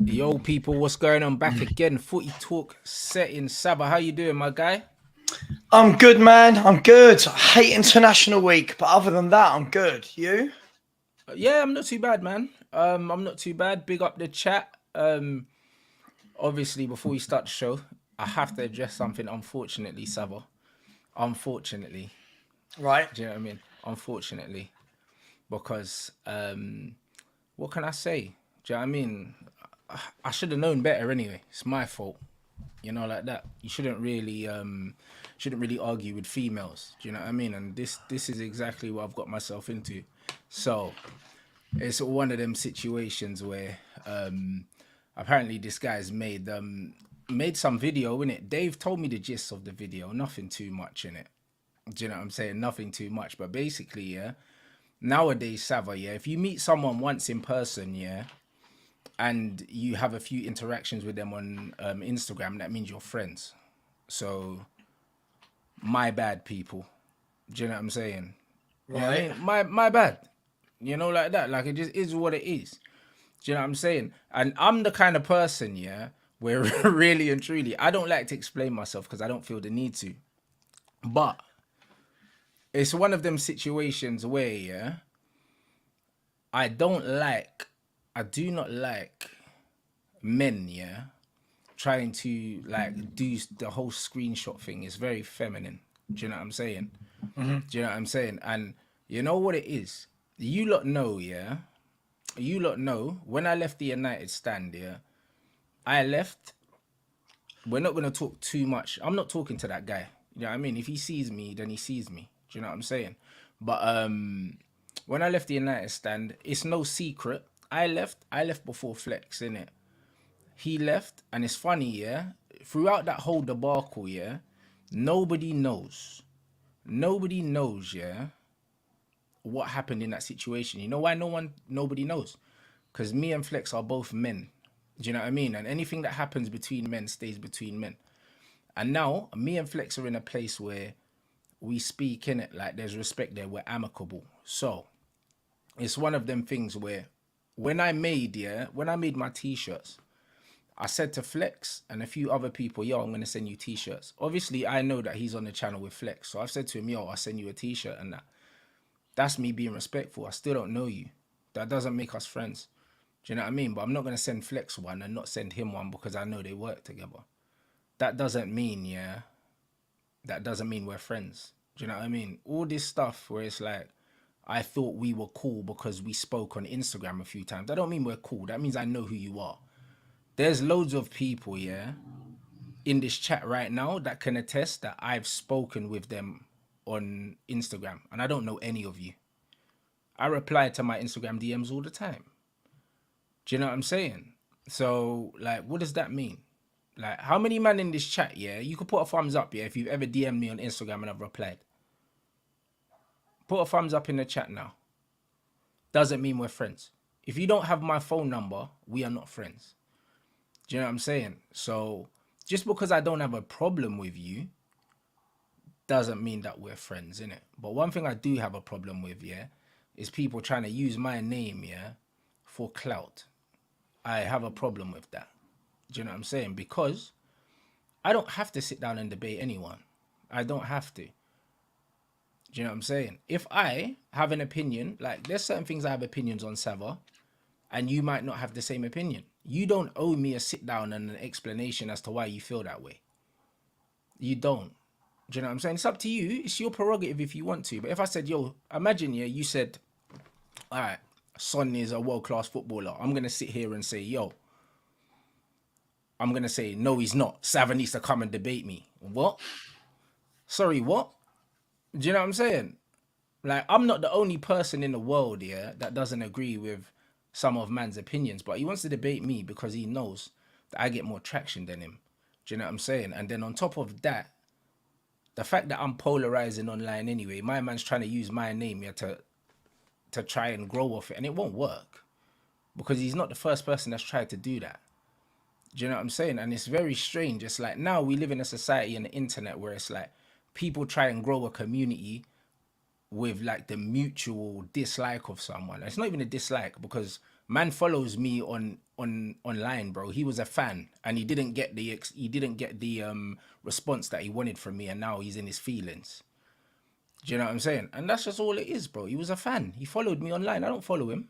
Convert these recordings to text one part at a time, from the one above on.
Yo, people, what's going on? Back again. Footy talk set in Saba. How you doing, my guy? I'm good, man. I'm good. I hate International Week, but other than that, I'm good. You? Yeah, I'm not too bad, man. I'm not too bad. Big up the chat. Obviously, before we start the show, I have to address something. Unfortunately, Saba. Unfortunately, Right. do you know what I mean? Unfortunately, because what can I say? Do you know what I mean? I should have known better anyway. It's my fault. You know, like that. You shouldn't really argue with females. Do you know what I mean? And this is exactly what I've got myself into. So it's one of them situations where apparently this guy's made some video in it. Dave told me the gist of the video, nothing too much in it. Do you know what I'm saying? Nothing too much. But basically, yeah, nowadays, Sava, yeah, if you meet someone once in person, yeah, and you have a few interactions with them on Instagram, that means you're friends. So, my bad, people. Do you know what I'm saying? You know what I Right. mean? My bad. You know, like that. Like, it just is what it is. Do you know what I'm saying? And I'm the kind of person, yeah, where really and truly, I don't like to explain myself because I don't feel the need to. But it's one of them situations where, yeah, I don't like, I do not like men, yeah, trying to like do the whole screenshot thing. Is very feminine. Do you know what I'm saying? Do you know what I'm saying? And you know what it is? You lot know, yeah? You lot know when I left the United stand, yeah? I left. We're not gonna talk too much. I'm not talking to that guy. You know what I mean? If he sees me, then he sees me. Do you know what I'm saying? But when I left the United stand, it's no secret. I left before Flex, innit? He left, and it's funny, yeah. Throughout that whole debacle, yeah, nobody knows. Nobody knows, yeah, what happened in that situation. You know why nobody knows? Because me and Flex are both men. Do you know what I mean? And anything that happens between men stays between men. And now me and Flex are in a place where we speak in it like there's respect there. We're amicable. So it's one of them things where when I made my t-shirts, I said to Flex and a few other people, yo, I'm gonna send you t-shirts. Obviously, I know that he's on the channel with Flex, so I've said to him, yo, I'll send you a t-shirt and that. That's me being respectful. I still don't know you. That doesn't make us friends. Do you know what I mean? But I'm not gonna send Flex one and not send him one because I know they work together. That doesn't mean, yeah, that doesn't mean we're friends. Do you know what I mean? All this stuff where it's like, I thought we were cool because we spoke on Instagram a few times. That don't mean we're cool. That means I know who you are. There's loads of people, yeah, in this chat right now that can attest that I've spoken with them on Instagram and I don't know any of you. I reply to my Instagram DMs all the time. Do you know what I'm saying? So, like, what does that mean? Like, how many man in this chat, yeah? You could put a thumbs up, yeah, if you've ever DM'd me on Instagram and I've replied. Put a thumbs up in the chat now. Doesn't mean we're friends. If you don't have my phone number, we are not friends. Do you know what I'm saying? So, just because I don't have a problem with you doesn't mean that we're friends, innit? But one thing I do have a problem with, yeah, is people trying to use my name, yeah, for clout. I have a problem with that. Do you know what I'm saying? Because I don't have to sit down and debate anyone. I don't have to. Do you know what I'm saying? If I have an opinion, like there's certain things I have opinions on, Sava, and you might not have the same opinion. You don't owe me a sit down and an explanation as to why you feel that way. You don't. Do you know what I'm saying? It's up to you. It's your prerogative if you want to. But if I said, yo, imagine, yeah, you said, all right, Son is a world class footballer. I'm going to sit here and say, yo, I'm going to say, no, he's not. Sava needs to come and debate me. What? Sorry, what? Do you know what I'm saying? Like, I'm not the only person in the world, yeah, that doesn't agree with some of man's opinions, but he wants to debate me because he knows that I get more traction than him. Do you know what I'm saying? And then on top of that, the fact that I'm polarizing online anyway, my man's trying to use my name here to try and grow off it, and it won't work because he's not the first person that's tried to do that. Do you know what I'm saying? And it's very strange. It's like now we live in a society and the internet where it's like people try and grow a community with like the mutual dislike of someone. It's not even a dislike because man follows me on online, bro. He was a fan, and he didn't get the response that he wanted from me, and now he's in his feelings. Do you know what I'm saying? And that's just all it is, bro. He was a fan. He followed me online. I don't follow him.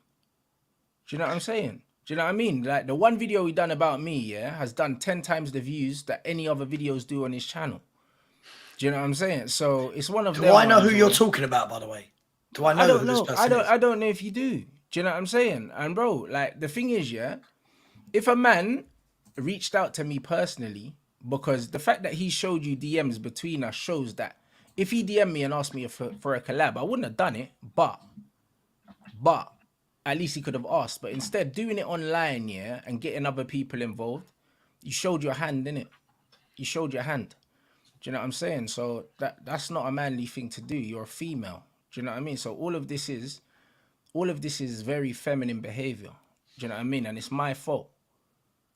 Do you know what I'm saying? Do you know what I mean? Like the one video he done about me, yeah, has done 10 times the views that any other videos do on his channel. Do you know what I'm saying? So it's one of them. Do I know who you're talking about, by the way? Do I know I don't who know. this person is? I don't know if you do. Do you know what I'm saying? And bro, like the thing is, yeah, if a man reached out to me personally, because the fact that he showed you DMs between us shows that if he DM'd me and asked me for a collab, I wouldn't have done it. But at least he could have asked. But instead, doing it online, yeah, and getting other people involved, you showed your hand, innit? You showed your hand. Do you know what I'm saying? So that's not a manly thing to do. You're a female. Do you know what I mean? So all of this is very feminine behavior. Do you know what I mean? And it's my fault.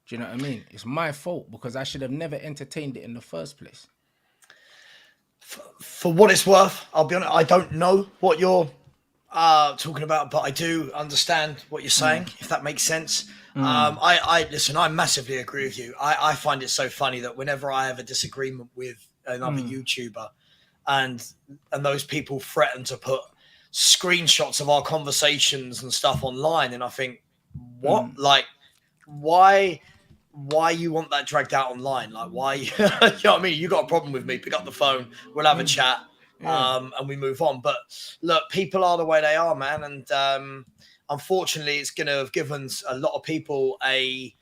Do you know what I mean? It's my fault because I should have never entertained it in the first place. For what it's worth, I'll be honest, I don't know what you're talking about, but I do understand what you're saying, if that makes sense. I listen, I massively agree with you. I find it so funny that whenever I have a disagreement with another YouTuber and those people threaten to put screenshots of our conversations and stuff online, and I think, what? Like, why you want that dragged out online? Like, why? You know what I mean? You got a problem with me, pick up the phone, we'll have a chat, and we move on. But look, people are the way they are, man, and unfortunately it's going to have given a lot of people a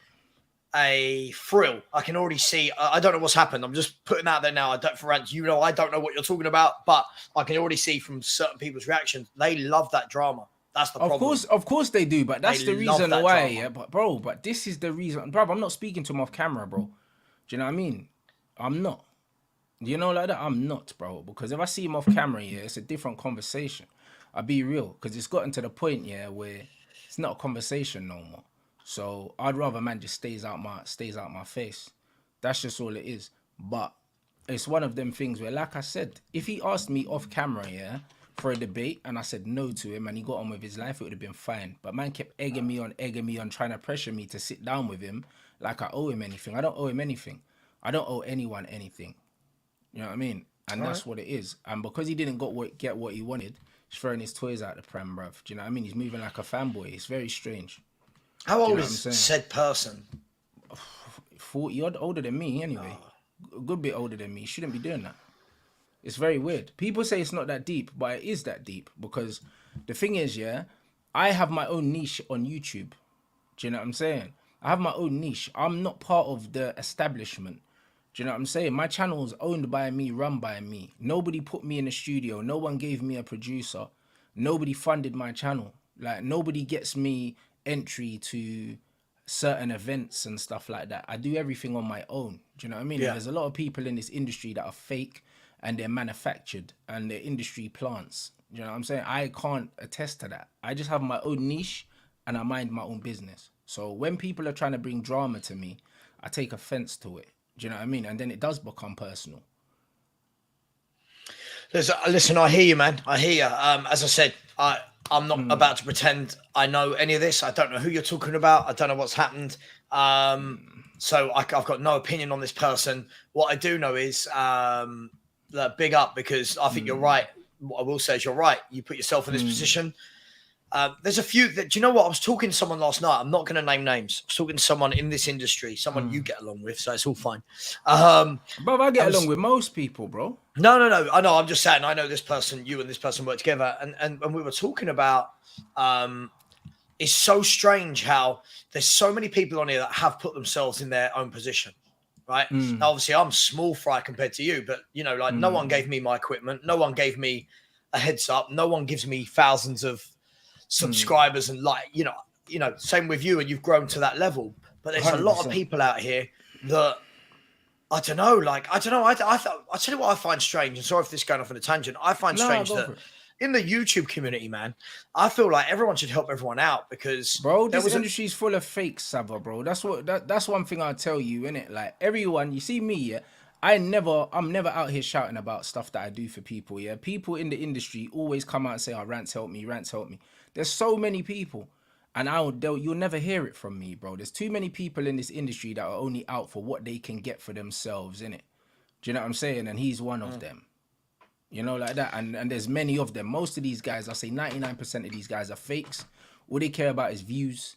thrill. I can already see. I don't know what's happened. I'm just putting out there now. I don't, for Rants, you know, I don't know what you're talking about, but I can already see from certain people's reactions, they love that drama. That's the problem. Of course they do, but that's the reason why. drama. Yeah, but this is the reason, bro. I'm not speaking to him off camera, bro. Do you know what I mean? I'm not. You know, like that. I'm not, bro. Because if I see him off camera, yeah, it's a different conversation. I'll be real, because it's gotten to the point, yeah, where it's not a conversation no more. So I'd rather man just stays out my face. That's just all it is. But it's one of them things where, like I said, if he asked me off camera, yeah, for a debate, and I said no to him and he got on with his life, it would have been fine. But man kept egging me on, trying to pressure me to sit down with him like I owe him anything. I don't owe him anything. I don't owe anyone anything. You know what I mean? And that's what it is. And because he didn't get what he wanted, he's throwing his toys out the pram, bruv. Do you know what I mean? He's moving like a fanboy. It's very strange. How old is said person? 40 odd, older than me anyway. A good bit older than me. Shouldn't be doing that. It's very weird. People say it's not that deep, but it is that deep, because the thing is, yeah, I have my own niche on YouTube. Do you know what I'm saying? I have my own niche. I'm not part of the establishment. Do you know what I'm saying? My channel is owned by me, run by me. Nobody put me in a studio. No one gave me a producer. Nobody funded my channel. Like, nobody gets me entry to certain events and stuff like that. I do everything on my own. Do you know what I mean? Yeah. There's a lot of people in this industry that are fake and they're manufactured and they're industry plants. You know what I'm saying? I can't attest to that. I just have my own niche and I mind my own business. So when people are trying to bring drama to me, I take offense to it. Do you know what I mean? And then it does become personal. Listen, I hear you, man. I hear you. As I said, I'm not about to pretend I know any of this. I don't know who you're talking about. I don't know what's happened. So I've got no opinion on this person. What I do know is big up, because I think you're right. What I will say is you're right. You put yourself in this position. There's a few that, do you know what? I was talking to someone last night. I'm not going to name names. I was talking to someone in this industry, someone you get along with, so it's all fine. But I get along with most people, bro. No. I know. I'm just saying, I know this person, you and this person work together. And we were talking about, it's so strange how there's so many people on here that have put themselves in their own position, right? Now, obviously, I'm small fry compared to you, but, you know, like no one gave me my equipment. No one gave me a heads up. No one gives me thousands of subscribers and you know, same with you, and you've grown to that level. But there's 100%. A lot of people out here that I don't know. I tell you what I find strange, and sorry if this is going off on a tangent. I find strange that in the YouTube community, man, I feel like everyone should help everyone out, because this industry's full of fakes, Sava, bro. That's one thing I'll tell you, innit? Like, everyone, you see me, yeah, I'm never out here shouting about stuff that I do for people, yeah. People in the industry always come out and say, oh, Rants help me, Rants help me. There's so many people, and you'll never hear it from me, bro. There's too many people in this industry that are only out for what they can get for themselves, innit? Do you know what I'm saying? And he's one of them. You know, like that. And there's many of them. Most of these guys, I say 99% of these guys are fakes. All they care about is views.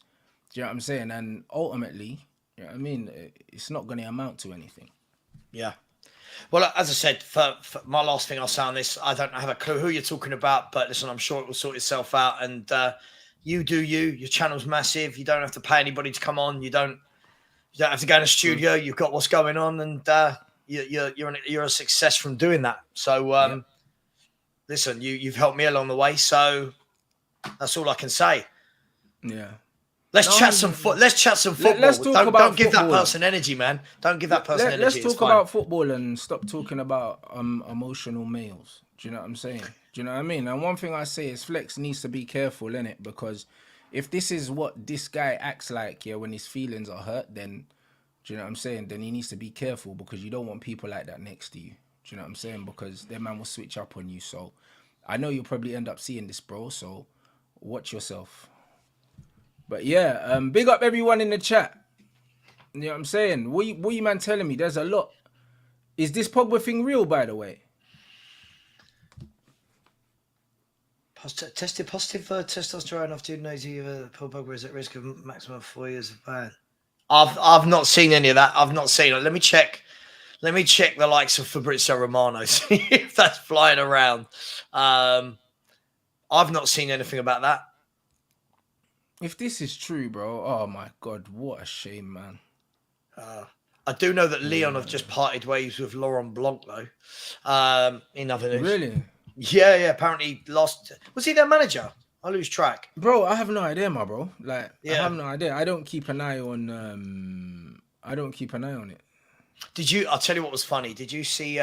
Do you know what I'm saying? And ultimately, you know what I mean? It's not going to amount to anything. Yeah. Well, as I said, for my last thing I'll say on this, I don't have a clue who you're talking about, but listen, I'm sure it will sort itself out. And you do you. Your channel's massive. You don't have to pay anybody to come on. You don't have to go in a studio. You've got what's going on, and you're a success from doing that. So, listen, you've helped me along the way. So that's all I can say. Yeah. Let's chat some football. Let's talk about don't give that football. person energy, man. Don't give that person energy. Let's talk about football and stop talking about emotional males. Do you know what I'm saying? Do you know what I mean? And one thing I say is Flex needs to be careful, innit? Because if this is what this guy acts like, when his feelings are hurt, then, do you know what I'm saying? Then he needs to be careful, because you don't want people like that next to you. Do you know what I'm saying? Because their man will switch up on you. So I know you'll probably end up seeing this, bro. So watch yourself. But yeah, big up everyone in the chat. You know what I'm saying? What you man telling me? There's a lot. Is this Pogba thing real, by the way? Tested positive for testosterone after 2 days. Pogba is at risk of maximum 4 years of ban. I've not seen any of that. I've not seen it. Let me check the likes of Fabrizio Romano, see if that's flying around. I've not seen anything about that. If this is true, bro, oh my God, what a shame, man. I do know that Leon have just parted ways with Laurent Blanc, though. In other news. Really? Yeah, apparently lost. Was he their manager? I lose track. Bro, I have no idea, my bro. Like, Yeah. I have no idea. I don't keep an eye on it. Did you? I'll tell you what was funny. Did you see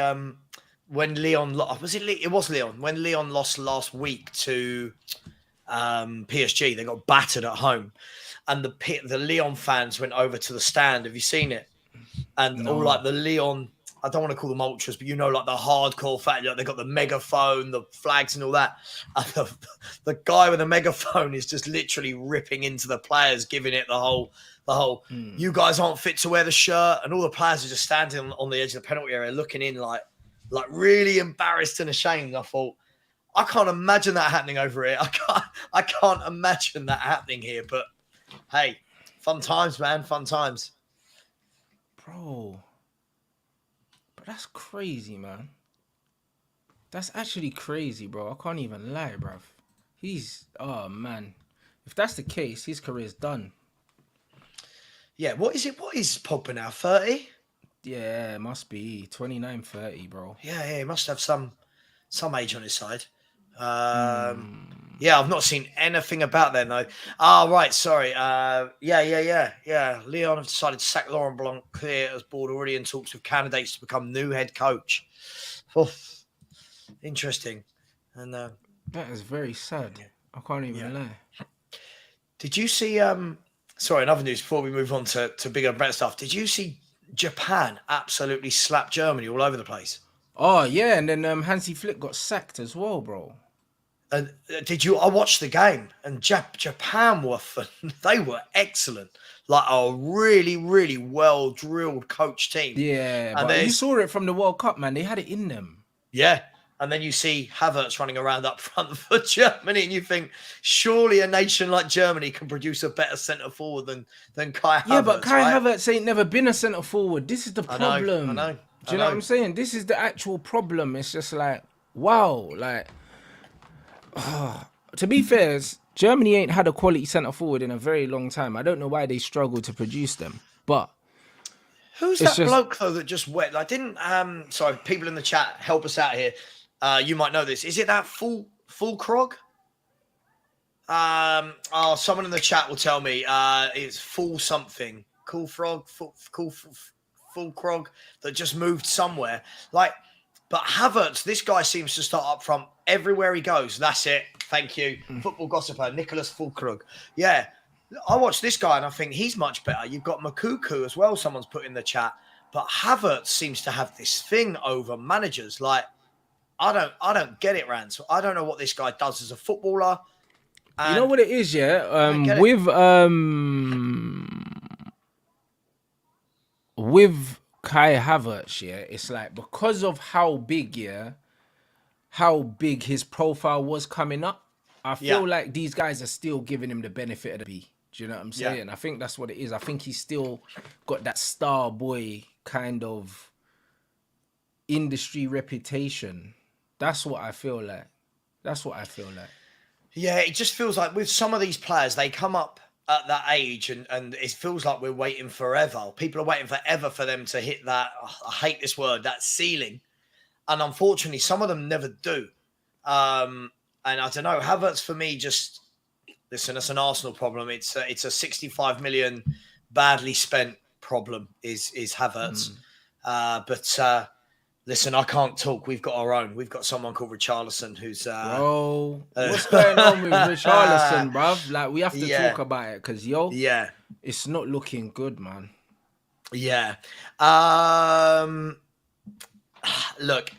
when Leon was it? It was Leon. When Leon lost last week to PSG, they got battered at home, and the Leon fans went over to the stand. Have you seen it? And all like the Leon, I don't want to call them ultras, but like the hardcore fan, they got the megaphone, the flags, and all that. And the guy with the megaphone is just literally ripping into the players, giving it the whole. You guys aren't fit to wear the shirt, and all the players are just standing on the edge of the penalty area, looking in like really embarrassed and ashamed. I thought, I can't imagine that happening over here. I can't imagine that happening here. But hey, fun times, man. Fun times. Bro. But that's crazy, man. That's actually crazy, bro. I can't even lie, bruv. Oh, man. If that's the case, his career's done. Yeah, what is it? What is Pogba now? 30? Yeah, it must be 29, 30, bro. Yeah, he must have some age on his side. Yeah, I've not seen anything about them though. Right, sorry. Yeah. Leon have decided to sack Laurent Blanc, clear as board already in talks with candidates to become new head coach. Interesting. And that is very sad. I can't even lie. Did you see? Sorry, another news before we move on to bigger and better stuff. Did you see Japan absolutely slap Germany all over the place? Oh yeah, and then Hansi Flick got sacked as well, bro. And I watched the game, and Japan they were excellent, like a really, really well drilled coach team. Yeah, and but you saw it from the World Cup, man. They had it in them. Yeah, and then you see Havertz running around up front for Germany, and you think surely a nation like Germany can produce a better centre forward than Kai Havertz. Yeah, but Kai Havertz ain't never been a centre forward. This is the problem. I know. Do you know what I'm saying? This is the actual problem. It's just like, wow, like. To be fair, Germany ain't had a quality centre forward in a very long time. I don't know why they struggle to produce them, but who's that bloke though that just went? I didn't. Sorry, people in the chat, help us out here. You might know this. Is it that full Krog? Someone in the chat will tell me. It's full something. Cool Frog. Full Krog that just moved somewhere. Like, but Havertz, this guy seems to start up front everywhere he goes. That's it. Thank you. Football gossiper, Nicholas Fulkrug. Yeah. I watch this guy and I think he's much better. You've got Makuku as well, someone's put in the chat. But Havertz seems to have this thing over managers. Like, I don't get it, Rants. I don't know what this guy does as a footballer. You know what it is, yeah. With Kai Havertz, yeah, it's like because of how big his profile was coming up. I feel like these guys are still giving him the benefit of the B. Do you know what I'm saying? I think that's what it is. I think he's still got that star boy kind of industry reputation. That's what I feel like. Yeah, it just feels like with some of these players, they come up at that age and it feels like we're waiting forever. People are waiting forever for them to hit that, I hate this word, that ceiling. And unfortunately, some of them never do. And I don't know, Havertz for me just, listen, it's an Arsenal problem. It's a 65 million badly spent problem is Havertz. But listen, I can't talk. We've got our own. We've got someone called Richarlison who's... Bro, what's going on with Richarlison, bruv? Like, we have to talk about it because, it's not looking good, man. Yeah. Look,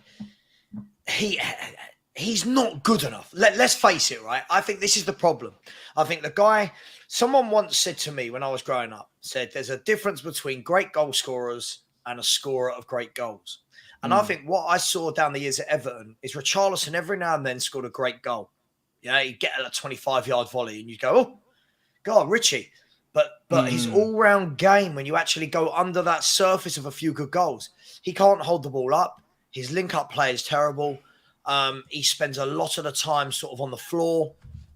he's not good enough. Let's face it, right? I think this is the problem. I think the guy... Someone once said to me when I was growing up, said there's a difference between great goal scorers and a scorer of great goals. And I think what I saw down the years at Everton is Richarlison every now and then scored a great goal. Yeah, he'd get a 25-yard volley and you'd go, oh, God, Richie. But his all-round game, when you actually go under that surface of a few good goals, he can't hold the ball up. His link-up play is terrible. He spends a lot of the time sort of on the floor,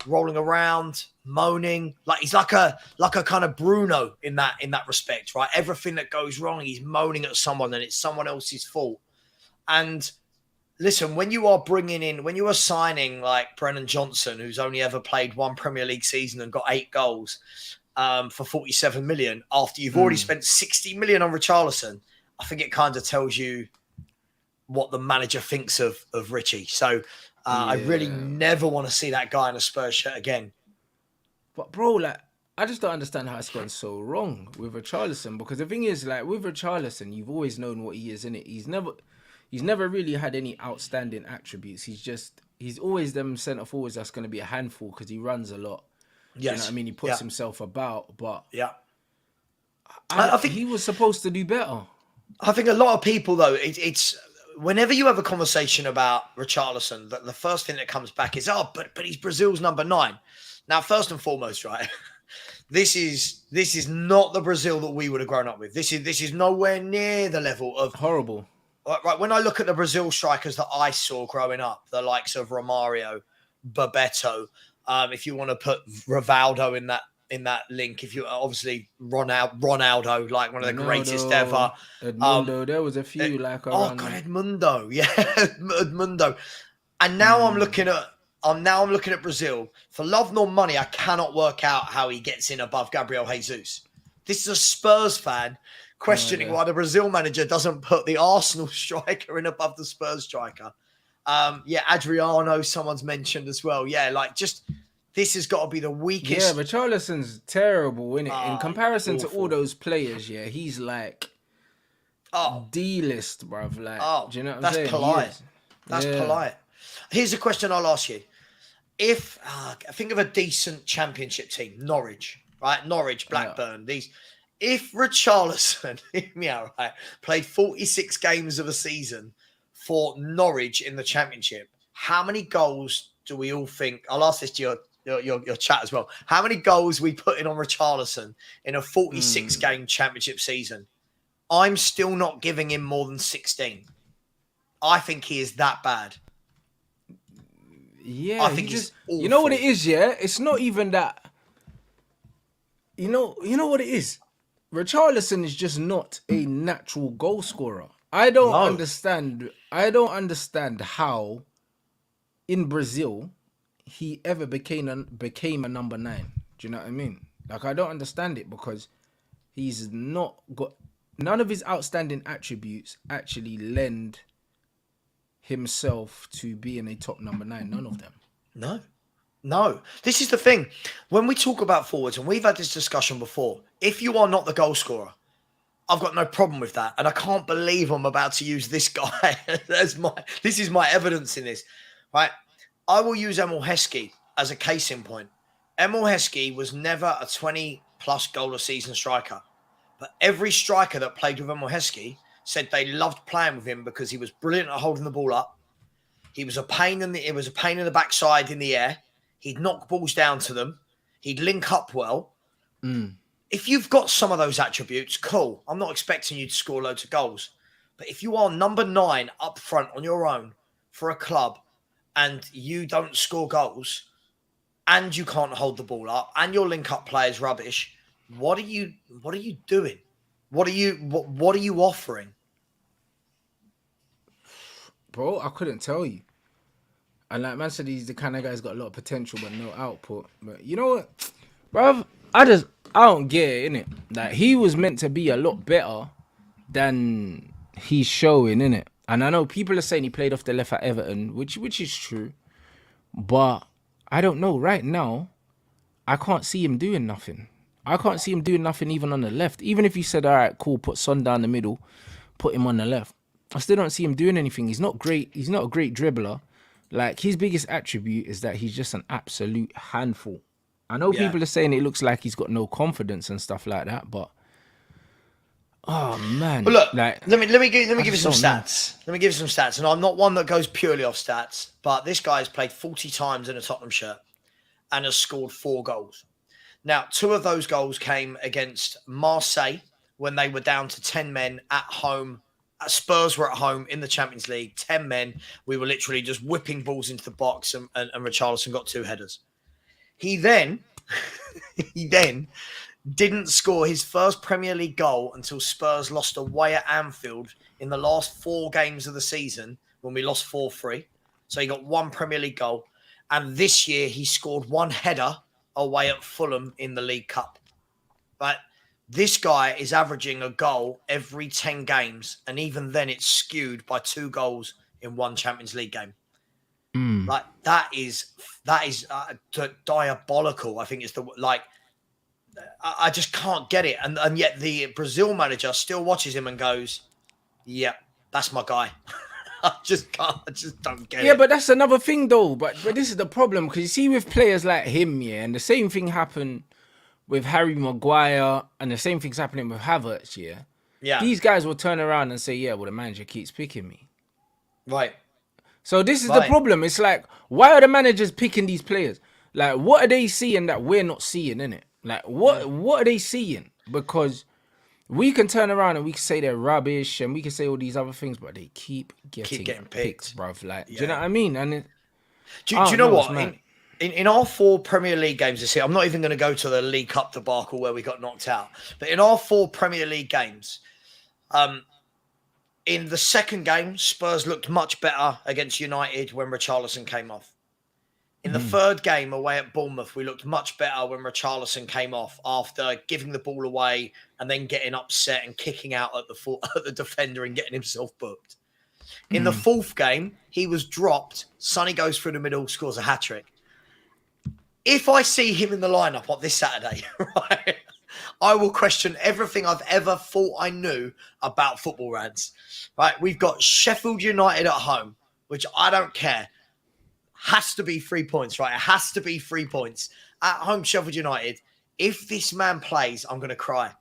rolling around, moaning. Like he's like a kind of Bruno in that respect, right? Everything that goes wrong, he's moaning at someone and it's someone else's fault. And listen, when you are signing like Brennan Johnson, who's only ever played one Premier League season and got 8 goals for 47 million, after you've already spent 60 million on Richarlison, I think it kind of tells you what the manager thinks of Richie. So I really never want to see that guy in a Spurs shirt again. But bro, like, I just don't understand how it's gone so wrong with Richarlison, because the thing is, like, with Richarlison, you've always known what he is, innit? He's never really had any outstanding attributes. He's always them centre forwards that's going to be a handful because he runs a lot. Yes. You know what I mean? He puts himself about, but I think he was supposed to do better. I think a lot of people, though, it's whenever you have a conversation about Richarlison, the first thing that comes back is, but he's Brazil's number 9. Now, first and foremost, right, this is not the Brazil that we would have grown up with. This is nowhere near the level of horrible. Right, when I look at the Brazil strikers that I saw growing up, the likes of Romario, Bebeto, if you want to put Rivaldo in that link, if you obviously Ronaldo, like one of the greatest ever. Edmundo, there was a few like around. Oh God, Edmundo, Edmundo. And now I'm looking at Brazil. For love nor money, I cannot work out how he gets in above Gabriel Jesus. This is a Spurs fan questioning why the Brazil manager doesn't put the Arsenal striker in above the Spurs striker. Adriano, someone's mentioned as well. Yeah, like just this has got to be the weakest. Yeah, Richarlison's terrible, isn't it? In comparison to all those players, he's like D-list, bruv. Like, do you know what I'm saying? Polite. That's polite. Here's a question I'll ask you. If think of a decent championship team, Norwich, right? Norwich, Blackburn, these. If Richarlison, played 46 games of a season for Norwich in the Championship, how many goals do we all think? I'll ask this to your chat as well. How many goals we put in on Richarlison in a 46-game Championship season? I'm still not giving him more than 16. I think he is that bad. Yeah, I think he's awful. You know what it is, yeah? It's not even that. You know what it is? Richarlison is just not a natural goal scorer. I don't understand how in Brazil he ever became a number 9. Do you know what I mean? Like, I don't understand it because he's not got none of his outstanding attributes actually lend himself to being a top number 9. None of them. No. This is the thing. When we talk about forwards, and we've had this discussion before, if you are not the goal scorer, I've got no problem with that. And I can't believe I'm about to use this guy. This is my evidence in this, right? I will use Emil Heskey as a case in point. Emil Heskey was never a 20-plus goal a season striker. But every striker that played with Emil Heskey said they loved playing with him because he was brilliant at holding the ball up. It was a pain in the backside in the air. He'd knock balls down to them. He'd link up well. If you've got some of those attributes, cool. I'm not expecting you to score loads of goals. But if you are number 9 up front on your own for a club and you don't score goals and you can't hold the ball up and your link up play is rubbish, what are you doing? What are you offering? Bro, I couldn't tell you. And like man said, he's the kind of guy who's got a lot of potential but no output. But you know what, bruv? I don't get it, innit? Like, he was meant to be a lot better than he's showing, innit? And I know people are saying he played off the left at Everton, which is true. But I don't know. Right now, I can't see him doing nothing. I can't see him doing nothing even on the left. Even if you said, all right, cool, put Son down the middle, put him on the left. I still don't see him doing anything. He's not great. He's not a great dribbler. Like, his biggest attribute is that he's just an absolute handful. I know people are saying it looks like he's got no confidence and stuff like that, but oh man. But look, like, let me give you some stats. Let me give you some stats. And I'm not one that goes purely off stats, but this guy has played 40 times in a Tottenham shirt and has scored 4 goals. Now, 2 of those goals came against Marseille when they were down to 10 men at home. Spurs were at home in the Champions League, 10 men. We were literally just whipping balls into the box and Richarlison got 2 headers. He then didn't score his first Premier League goal until Spurs lost away at Anfield in the last 4 games of the season when we lost 4-3. So he got 1 Premier League goal. And this year he scored 1 header away at Fulham in the League Cup. But this guy is averaging a goal every 10 games. And even then it's skewed by 2 goals in 1 Champions League game. Like, that is diabolical. I think it's I just can't get it. And yet the Brazil manager still watches him and goes, yeah, that's my guy. I just don't get it. Yeah, but that's another thing though. But this is the problem, because you see with players like him, and the same thing happened with Harry Maguire and the same thing's happening with Havertz, Yeah. These guys will turn around and say, yeah, well, the manager keeps picking me. Right. So this is the problem. It's like, why are the managers picking these players? Like, what are they seeing that we're not seeing, innit? Like, what are they seeing? Because we can turn around and we can say they're rubbish and we can say all these other things, but they keep getting picked, bruv. Like, do you know what I mean? And do you know what? In our 4 Premier League games this year, I'm not even going to go to the League Cup debacle where we got knocked out. But in our 4 Premier League games, in the second game, Spurs looked much better against United when Richarlison came off. In the third game away at Bournemouth, we looked much better when Richarlison came off after giving the ball away and then getting upset and kicking out at the defender and getting himself booked. In the 4th game, he was dropped. Sonny goes through the middle, scores a hat-trick. If I see him in the lineup on this Saturday, right, I will question everything I've ever thought I knew about football rants. Right, we've got Sheffield United at home, which I don't care. Has to be 3 points, right? It has to be 3 points. At home, Sheffield United. If this man plays, I'm going to cry.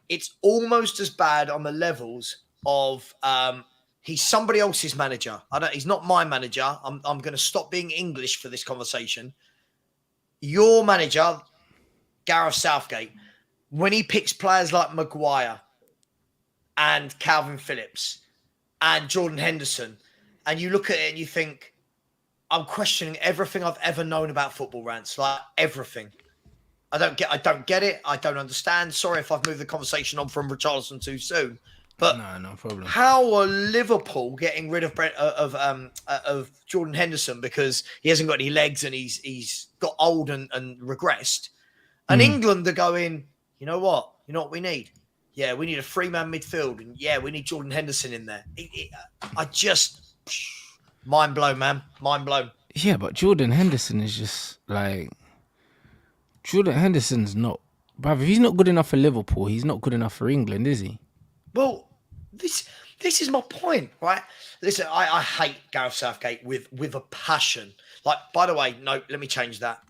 It's almost as bad on the levels of he's somebody else's manager. He's not my manager. I'm going to stop being English for this conversation. Your manager, Gareth Southgate, when he picks players like Maguire and Calvin Phillips and Jordan Henderson, and you look at it and you think, I'm questioning everything I've ever known about football, Rants. Like, everything. I don't get it. I don't understand. Sorry if I've moved the conversation on from Richarlison too soon. But no problem. How are Liverpool getting rid of Jordan Henderson because he hasn't got any legs and he's got old and regressed? And England are going, you know what we need? Yeah, we need a 3-man midfield. And yeah, we need Jordan Henderson in there. I just... Mind blown, man. Mind blown. Yeah, but Jordan Henderson is just like... Jordan Henderson's not... Bruv, if he's not good enough for Liverpool, he's not good enough for England, is he? Well, this is my point, right? Listen, I hate Gareth Southgate with a passion. Like, by the way, no, let me change that.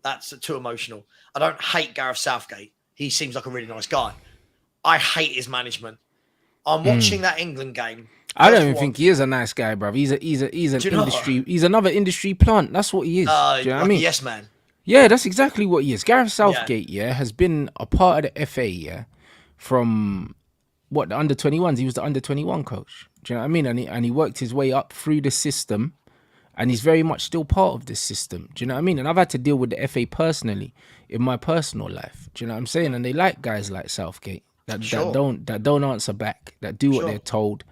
That's too emotional. I don't hate Gareth Southgate. He seems like a really nice guy. I hate his management. I'm watching that England game. I don't even think he is a nice guy, bruv. He's an industry. He's another industry plant. That's what he is. Do you know what I mean? Yes, man. Yeah, that's exactly what he is. Gareth Southgate, has been a part of the FA, from the under 21s. He was the under 21 coach. Do you know what I mean? And he worked his way up through the system, and he's very much still part of this system. Do you know what I mean? And I've had to deal with the FA personally in my personal life. Do you know what I'm saying? And they like guys like Southgate that don't answer back, that do what they're told.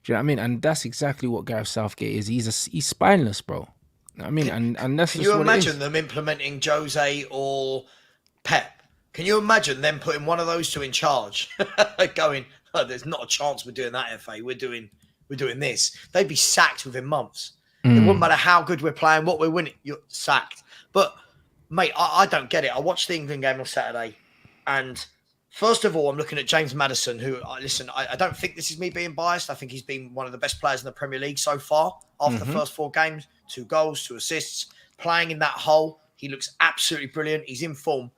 Do you know what I mean? And that's exactly what Gareth Southgate is. He's spineless, bro. You know what I mean? And that's Can just you what imagine them implementing Jose or Pep? Can you imagine them putting one of those two in charge? Going, oh, there's not a chance we're doing that, FA. We're doing this. They'd be sacked within months. It wouldn't matter how good we're playing, what we're winning, you're sacked. But, mate, I don't get it. I watched the England game on Saturday, and first of all, I'm looking at James Maddison, who, listen, I don't think this is me being biased. I think he's been one of the best players in the Premier League so far after the first 4 games. 2 goals, 2 assists. Playing in that hole, he looks absolutely brilliant. He's in form.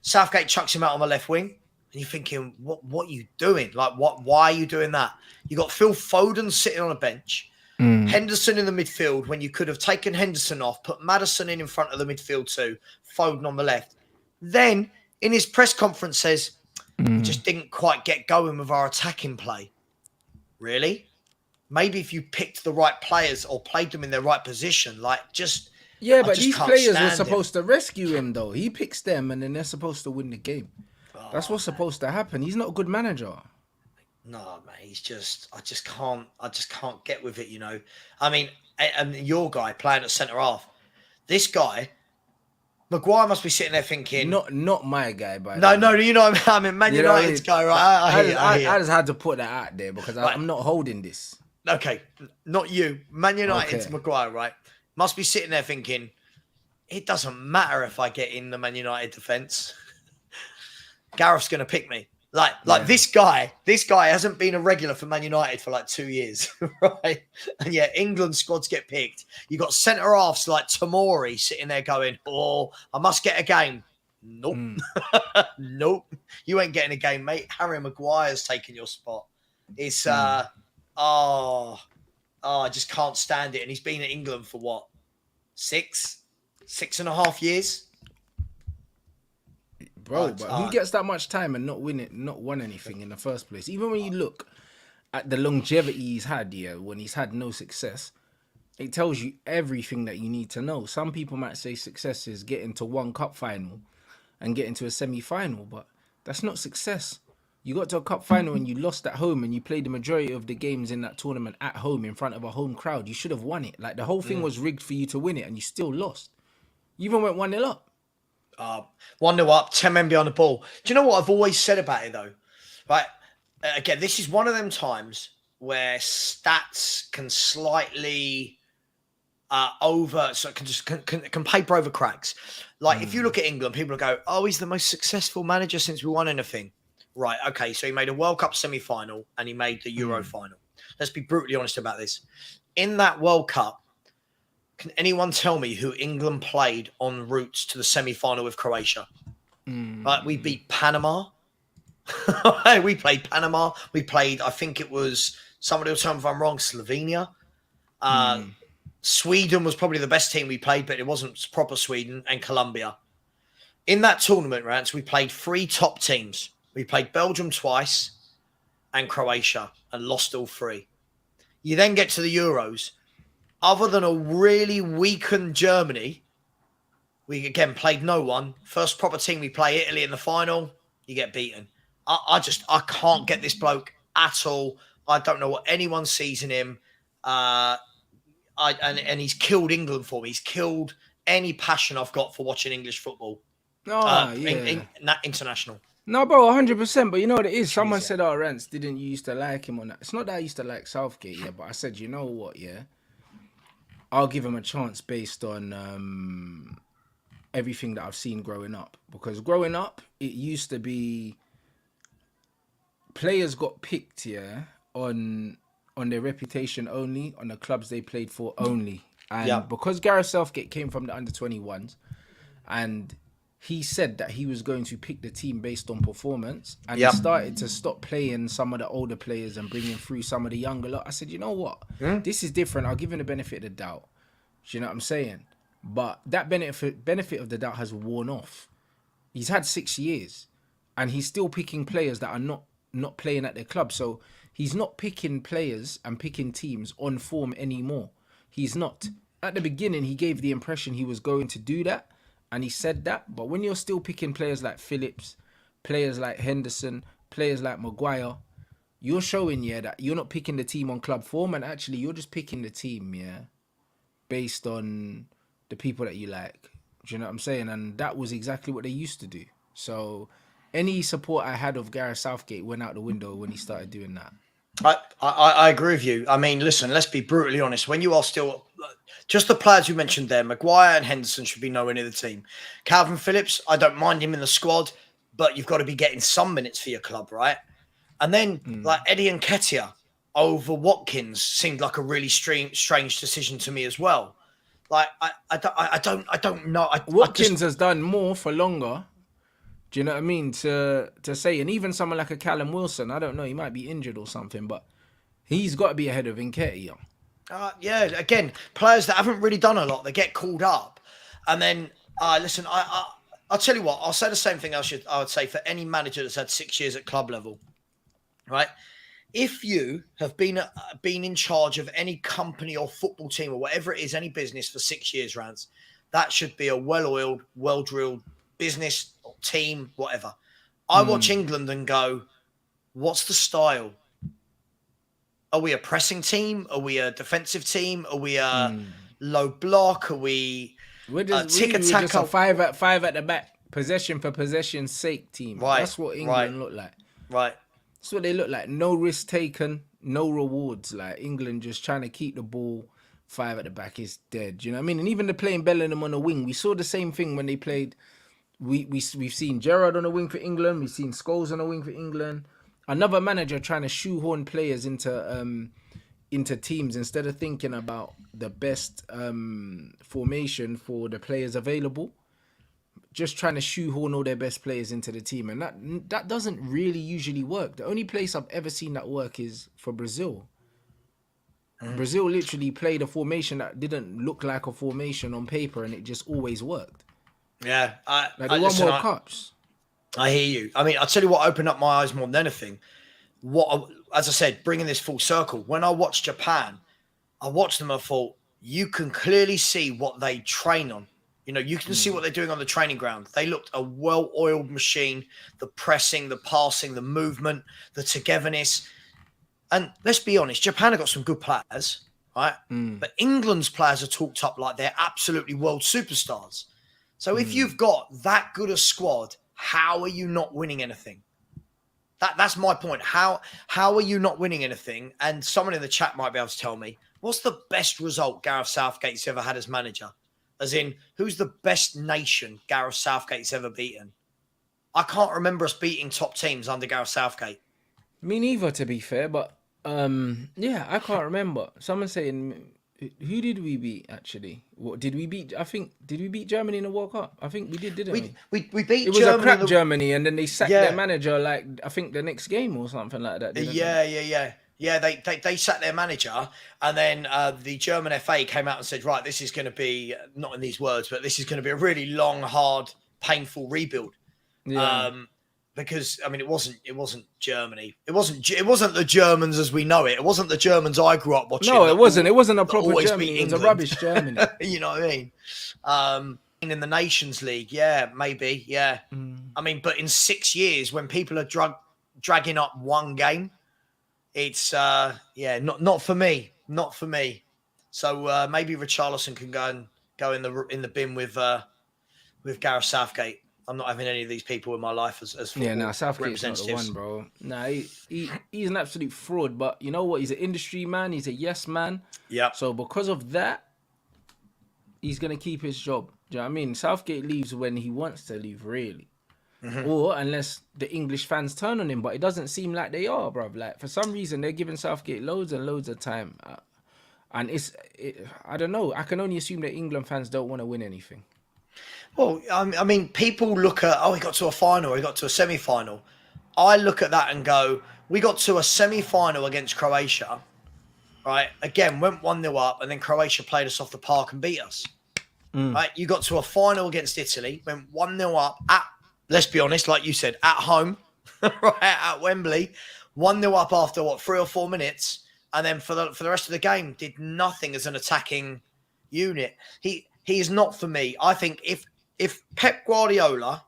Southgate chucks him out on the left wing, and you're thinking, what are you doing? Like, why are you doing that? You got Phil Foden sitting on a bench. Henderson in the midfield, when you could have taken Henderson off, put Maddison in front of the midfield too, Foden on the left. Then, in his press conference says, we just didn't quite get going with our attacking play. Really? Maybe if you picked the right players or played them in their right position, Yeah, but these players were supposed to rescue him, though. He picks them, and then they're supposed to win the game. That's what's supposed to happen. He's not a good manager. No, mate, I just can't get with it, you know. I mean, and your guy playing at centre half, this guy, Maguire must be sitting there thinking, not my guy, by no, you know, I mean, Man United's guy, right? I just had to put that out there because I'm not holding this. Okay, not you, Man United's Maguire, right? Must be sitting there thinking, it doesn't matter if I get in the Man United defence. Gareth's going to pick me. This guy hasn't been a regular for Man United for 2 years, right? And yet England squads get picked. You got centre halves like Tomori sitting there going, "Oh, I must get a game." Nope, nope. You ain't getting a game, mate. Harry Maguire's taking your spot. It's I just can't stand it. And he's been at England for what, 6.5 years. Bro, but who gets that much time and not won anything in the first place? Even when you look at the longevity he's had, when he's had no success, it tells you everything that you need to know. Some people might say success is getting to one cup final and getting to a semi-final, but that's not success. You got to a cup final and you lost at home and you played the majority of the games in that tournament at home in front of a home crowd. You should have won it. The whole thing was rigged for you to win it and you still lost. You even went 1-0 up. 1-0 up, 10 men behind the ball. Do you know what I've always said about it, though? Right? Again, this is one of them times where stats can slightly can paper over cracks. If you look at England, people will go, "Oh, he's the most successful manager since we won anything." Right? Okay, so he made a World Cup semi-final and he made the Euro final. Let's be brutally honest about this. In that World Cup, can anyone tell me who England played en route to the semi-final with Croatia? Right, we beat Panama. We played Panama. We played, I think it was, somebody will tell me if I'm wrong, Slovenia. Sweden was probably the best team we played, but it wasn't proper Sweden, and Colombia. In that tournament, Rants, we played 3 top teams. We played Belgium twice and Croatia and lost all 3. You then get to the Euros. Other than a really weakened Germany, we again played no one. First proper team we play, Italy in the final, you get beaten. I can't get this bloke at all. I don't know what anyone sees in him. And he's killed England for me. He's killed any passion I've got for watching English football. International. No, bro, 100%. But you know what it is? Someone said, Rants, didn't you used to like him on that? It's not that I used to like Southgate, but I said, you know what, I'll give him a chance based on everything that I've seen growing up. Because growing up, it used to be players got picked, on their reputation only, on the clubs they played for only. And because Gareth Southgate came from the under-21s, and he said that he was going to pick the team based on performance, and Yep. he started to stop playing some of the older players and bringing through some of the younger lot. I said, you know what? This is different. I'll give him the benefit of the doubt. Do you know what I'm saying? But that benefit of the doubt has worn off. He's had 6 years, and he's still picking players that are not playing at their club. So he's not picking players and picking teams on form anymore. He's not. At the beginning, he gave the impression he was going to do that, and he said that. But when you're still picking players like Phillips, players like Henderson, players like Maguire, you're showing, that you're not picking the team on club form, and actually you're just picking the team, based on the people that you like. Do you know what I'm saying? And that was exactly what they used to do. So any support I had of Gareth Southgate went out the window when he started doing that. I agree with you. I mean, listen, let's be brutally honest. When you are still just the players you mentioned there, Maguire and Henderson should be nowhere near the team. Calvin Phillips, I don't mind him in the squad, but you've got to be getting some minutes for your club, right? And then like Eddie Nketiah over Watkins seemed like a really strange decision to me as well. Like I don't know. Watkins has done more for longer. Do you know what I mean? To say, and even someone like a Callum Wilson, I don't know, he might be injured or something, but he's got to be ahead of Nketiah. Yeah, again, players that haven't really done a lot, they get called up, and then listen, I'll tell you what, I'll say the same thing I would say for any manager that's had 6 years at club level, right? If you have been in charge of any company or football team or whatever it is, any business for 6 years, Rants, that should be a well-oiled, well-drilled business or team, whatever. I watch England and go, what's the style? Are we a pressing team? Are we a defensive team? Are we a low block? Are we a tick-attack? Just a five at the back, possession for possession's sake team. Right. That's what England look like. Right. That's what they look like. No risk taken, no rewards. Like England just trying to keep the ball. 5 at the back is dead. Do you know what I mean? And even the playing Bellingham on the wing, we saw the same thing when they played. We've seen Gerrard on the wing for England. We've seen Scholes on the wing for England. Another manager trying to shoehorn players into teams instead of thinking about the best formation for the players available. Just trying to shoehorn all their best players into the team, and that doesn't really usually work. The only place I've ever seen that work is for Brazil. Brazil literally played a formation that didn't look like a formation on paper, and it just always worked. Yeah, they won World Cups. I hear you. I mean, I'll tell you what opened up my eyes more than anything. As I said, bringing this full circle, when I watched Japan, I watched them and I thought, you can clearly see what they train on. You know, you can see what they're doing on the training ground. They looked a well-oiled machine, the pressing, the passing, the movement, the togetherness. And let's be honest, Japan have got some good players, right? But England's players are talked up like they're absolutely world superstars. So if you've got that good a squad, how are you not winning anything? That's my point. How are you not winning anything? And someone in the chat might be able to tell me, what's the best result Gareth Southgate's ever had as manager? As in, who's the best nation Gareth Southgate's ever beaten? I can't remember us beating top teams under Gareth Southgate. Me neither, to be fair, but I can't remember. Someone saying, who did we beat, actually? What did we beat? Did we beat Germany in the World Cup? I think we did, didn't we? We beat Germany. It was a crap Germany, and then they sacked their manager, like, I think the next game or something like that. Yeah, they sacked their manager, and then the German FA came out and said, right, this is going to be, not in these words, but this is going to be a really long, hard, painful rebuild. Yeah. Because I mean, it wasn't Germany. It wasn't the Germans as we know it. It wasn't the Germans I grew up watching. No, it wasn't. It wasn't a proper Germany. It was a rubbish Germany. You know what I mean? In the Nations League, maybe. I mean, but in 6 years, when people are dragging up one game, it's not for me. Not for me. So maybe Richarlison can go in the bin with Gareth Southgate. I'm not having any of these people in my life as Southgate's not the one, bro. He's an absolute fraud. But you know what? He's an industry man. He's a yes man. Yeah. So because of that, he's gonna keep his job. Do you know what I mean? Southgate leaves when he wants to leave, really, or unless the English fans turn on him. But it doesn't seem like they are, bro. Like for some reason, they're giving Southgate loads and loads of time, and I don't know. I can only assume that England fans don't want to win anything. Well, I mean, people look at, oh, he got to a final, he got to a semi-final. I look at that and go, we got to a semi-final against Croatia, right? Again, went 1-0 up, and then Croatia played us off the park and beat us. Right? You got to a final against Italy, went 1-0 up at, let's be honest, like you said, at home, right, at Wembley, 1-0 up after, 3 or 4 minutes, and then for the rest of the game, did nothing as an attacking unit. He is not for me. I think if Pep Guardiola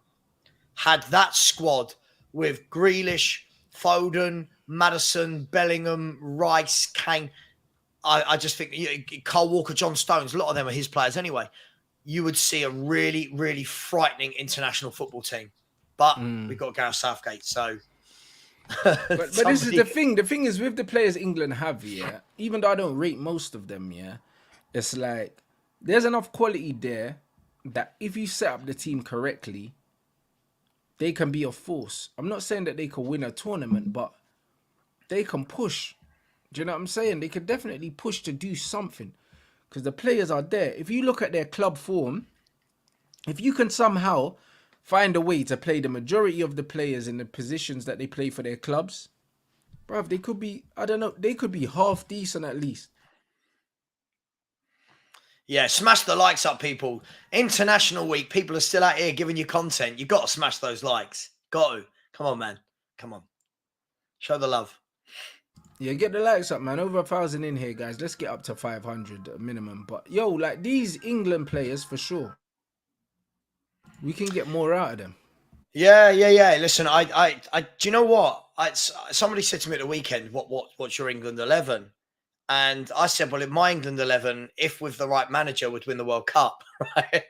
had that squad with Grealish, Foden, Maddison, Bellingham, Rice, Kane, I just think Kyle Walker, John Stones, a lot of them are his players anyway. You would see a really, really frightening international football team. But we've got Gareth Southgate, so... But this is the thing. The thing is, with the players England have, yeah, even though I don't rate most of them, yeah, it's like there's enough quality there that if you set up the team correctly, they can be a force. I'm not saying that they can win a tournament, but they can push. Do you know what I'm saying? They could definitely push to do something because the players are there. If you look at their club form, if you can somehow find a way to play the majority of the players in the positions that they play for their clubs, bruv, they could be, I don't know, they could be half decent at least. Yeah, smash the likes up, people. International week, people are still out here giving you content. You've got to smash those likes. Got to. Come on, man. Come on. Show the love. Yeah, get the likes up, man. Over 1,000 in here, guys. Let's get up to 500 minimum. But yo, like these England players, for sure, we can get more out of them. Yeah. Listen, I do you know what? Somebody said to me at the weekend, what's your England 11? And I said, well, in my England 11, if with the right manager, would win the World Cup, right?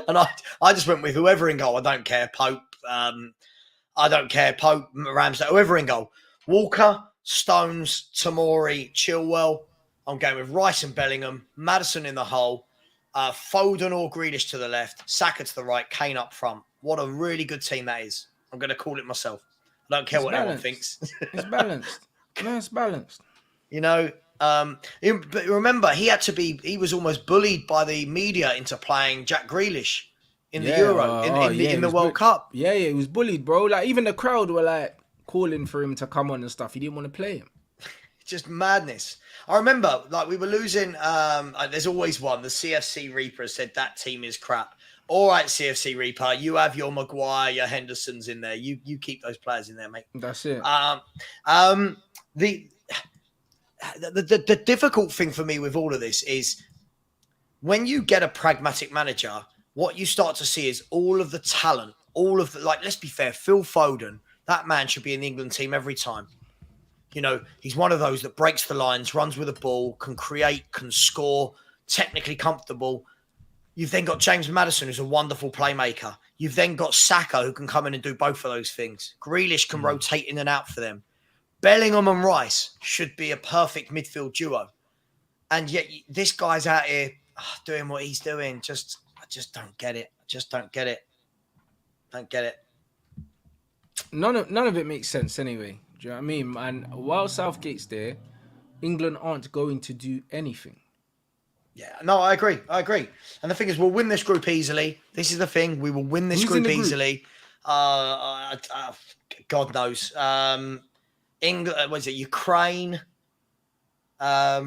And I just went with whoever in goal. I don't care, Pope. I don't care, Pope, Ramsdale, whoever in goal. Walker, Stones, Tomori, Chilwell. I'm going with Rice and Bellingham, Maddison in the hole, Foden or Grealish to the left, Saka to the right, Kane up front. What a really good team that is. I'm going to call it myself. I don't care what anyone thinks. It's balanced. No, it's balanced. You know, but remember, he was almost bullied by the media into playing Jack Grealish in the Euro, in the World Cup. Yeah, he was bullied, bro. Like, even the crowd were like calling for him to come on and stuff. He didn't want to play him. Just madness. I remember, like, we were losing. There's always one. The CFC Reaper said that team is crap. All right, CFC Reaper, you have your Maguire, your Hendersons in there. You keep those players in there, mate. That's it. The difficult thing for me with all of this is when you get a pragmatic manager, what you start to see is all of the talent, let's be fair, Phil Foden, that man should be in the England team every time. You know, he's one of those that breaks the lines, runs with the ball, can create, can score, technically comfortable. You've then got James Maddison, who's a wonderful playmaker. You've then got Saka, who can come in and do both of those things. Grealish can rotate in and out for them. Bellingham and Rice should be a perfect midfield duo. And yet this guy's out here doing what he's doing. I just don't get it. Don't get it. None of it makes sense anyway. Do you know what I mean? And while Southgate's there, England aren't going to do anything. Yeah, no, I agree. And the thing is, we'll win this group easily. This is the thing. We will win this group easily. God knows. England, was it Ukraine? I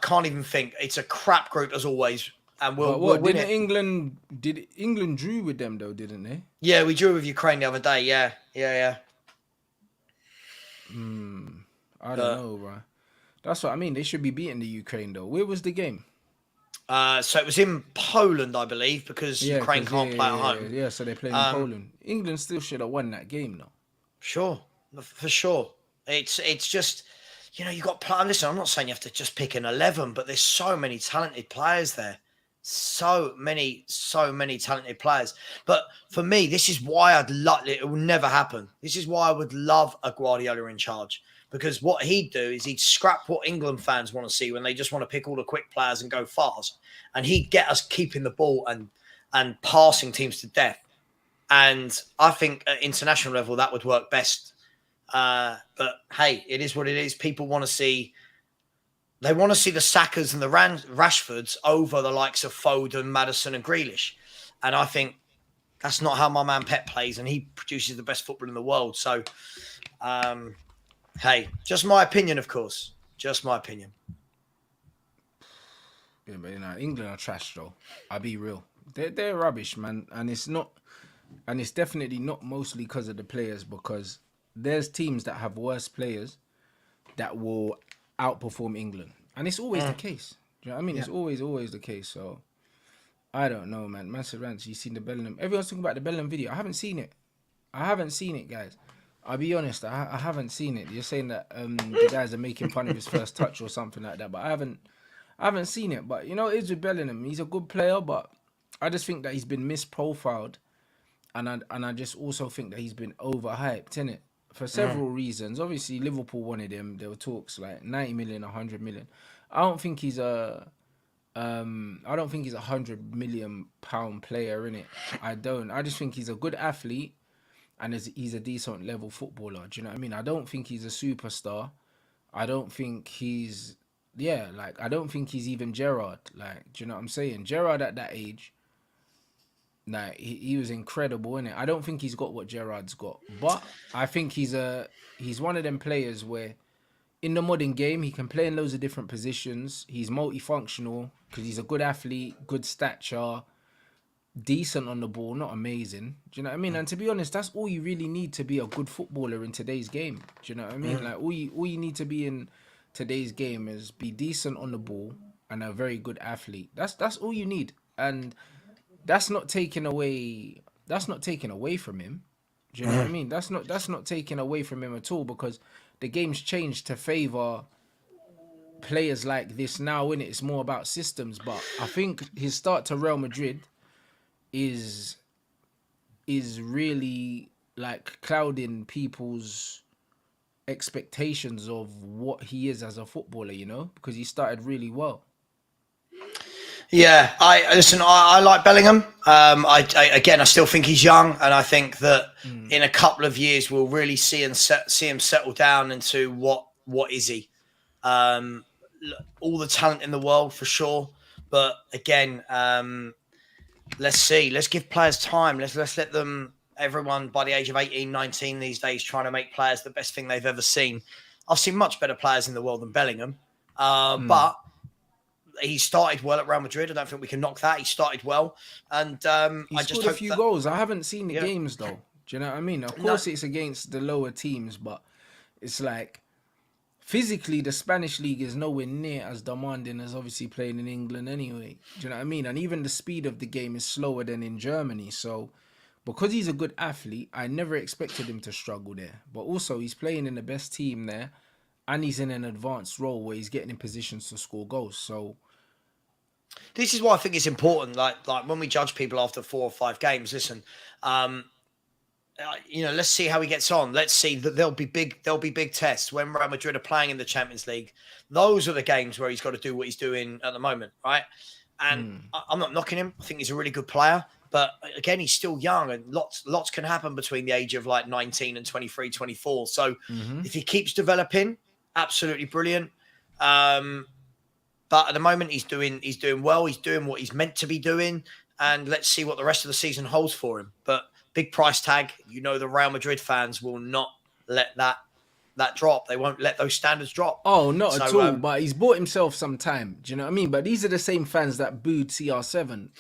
can't even think. It's a crap group as always. And we'll win it. England drew with them though, didn't they? Yeah, we drew with Ukraine the other day. Yeah. I don't know, bro. That's what I mean. They should be beating the Ukraine though. Where was the game? So it was in Poland, I believe, because Ukraine can't play at home. Yeah, so they're playing in Poland. England still should have won that game though. Sure, for sure. It's just, you know, you got. Listen, I'm not saying you have to just pick an 11, but there's so many talented players there. So many talented players. But for me, this is why I'd love it. It will never happen. This is why I would love a Guardiola in charge. Because what he'd do is he'd scrap what England fans want to see when they just want to pick all the quick players and go fast. And he'd get us keeping the ball and passing teams to death. And I think at international level, that would work best. But hey, it is what it is. People want to see... They want to see the Sakas and the Rashfords over the likes of Foden, Maddison and Grealish. And I think that's not how my man Pep plays, and he produces the best football in the world. So, hey, just my opinion, of course. Just my opinion. Yeah, but England are trash though. I'll be real. They're rubbish, man, and it's definitely not mostly because of the players, because there's teams that have worse players that will outperform England, and it's always the case. Do you know what I mean? It's always the case. So I don't know, man. Massive Rants, you seen the Bellingham? Everyone's talking about the Bellingham video. I haven't seen it. Guys. I'll be honest. I haven't seen it. You're saying that the guys are making fun of his first touch or something like that, but I haven't seen it. But it is with Bellingham. He's a good player, but I just think that he's been misprofiled, and I just also think that he's been overhyped, innit? For several reasons. Obviously, Liverpool wanted him. There were talks like 90 million, 100 million. I don't think he's a £100 million player, in it. I don't. I just think he's a good athlete, and he's a decent level footballer. Do you know what I mean? I don't think he's a superstar. I don't think he's I don't think he's even Gerrard. Like, do you know what I'm saying? Gerrard at that age, like he was incredible, innit? I don't think he's got what Gerrard's got, but I think he's one of them players where, in the modern game, he can play in loads of different positions. He's multifunctional because he's a good athlete, good stature, decent on the ball, not amazing. Do you know what I mean? And to be honest, that's all you really need to be a good footballer in today's game. Do you know what I mean? Like all you need to be in today's game is be decent on the ball and a very good athlete. That's all you need, and that's not taken away. That's not taken away from him. Do you know what I mean? That's not taken away from him at all, because the game's changed to favour players like this now, innit? It's more about systems. But I think his start to Real Madrid is really like clouding people's expectations of what he is as a footballer, because he started really well. Yeah, I like Bellingham. I still think he's young, and I think that in a couple of years we'll really see him settle down into what is he. All the talent in the world for sure, but again, let's see. Let's give players time. Let's let them. Everyone by the age of 18, 19 these days trying to make players the best thing they've ever seen. I've seen much better players in the world than Bellingham, but he started well at Real Madrid. I don't think we can knock that. He started well, and he scored a few goals. I haven't seen the games though. Do you know what I mean? Of course, it's against the lower teams, but it's like physically the Spanish league is nowhere near as demanding as obviously playing in England anyway. Do you know what I mean? And even the speed of the game is slower than in Germany. So because he's a good athlete, I never expected him to struggle there. But also he's playing in the best team there, and he's in an advanced role where he's getting in positions to score goals. So this is why I think it's important. Like when we judge people after 4 or 5 games, listen, let's see how he gets on. Let's see that there'll be big tests when Real Madrid are playing in the Champions League. Those are the games where he's got to do what he's doing at the moment, right? And I'm not knocking him. I think he's a really good player, but again, he's still young, and lots can happen between the age of like 19 and 23, 24. So if he keeps developing, absolutely brilliant. But at the moment, he's doing well. He's doing what he's meant to be doing, and let's see what the rest of the season holds for him. But big price tag. The Real Madrid fans will not let that drop. They won't let those standards drop. Oh, not at all. But he's bought himself some time. Do you know what I mean? But these are the same fans that booed CR7.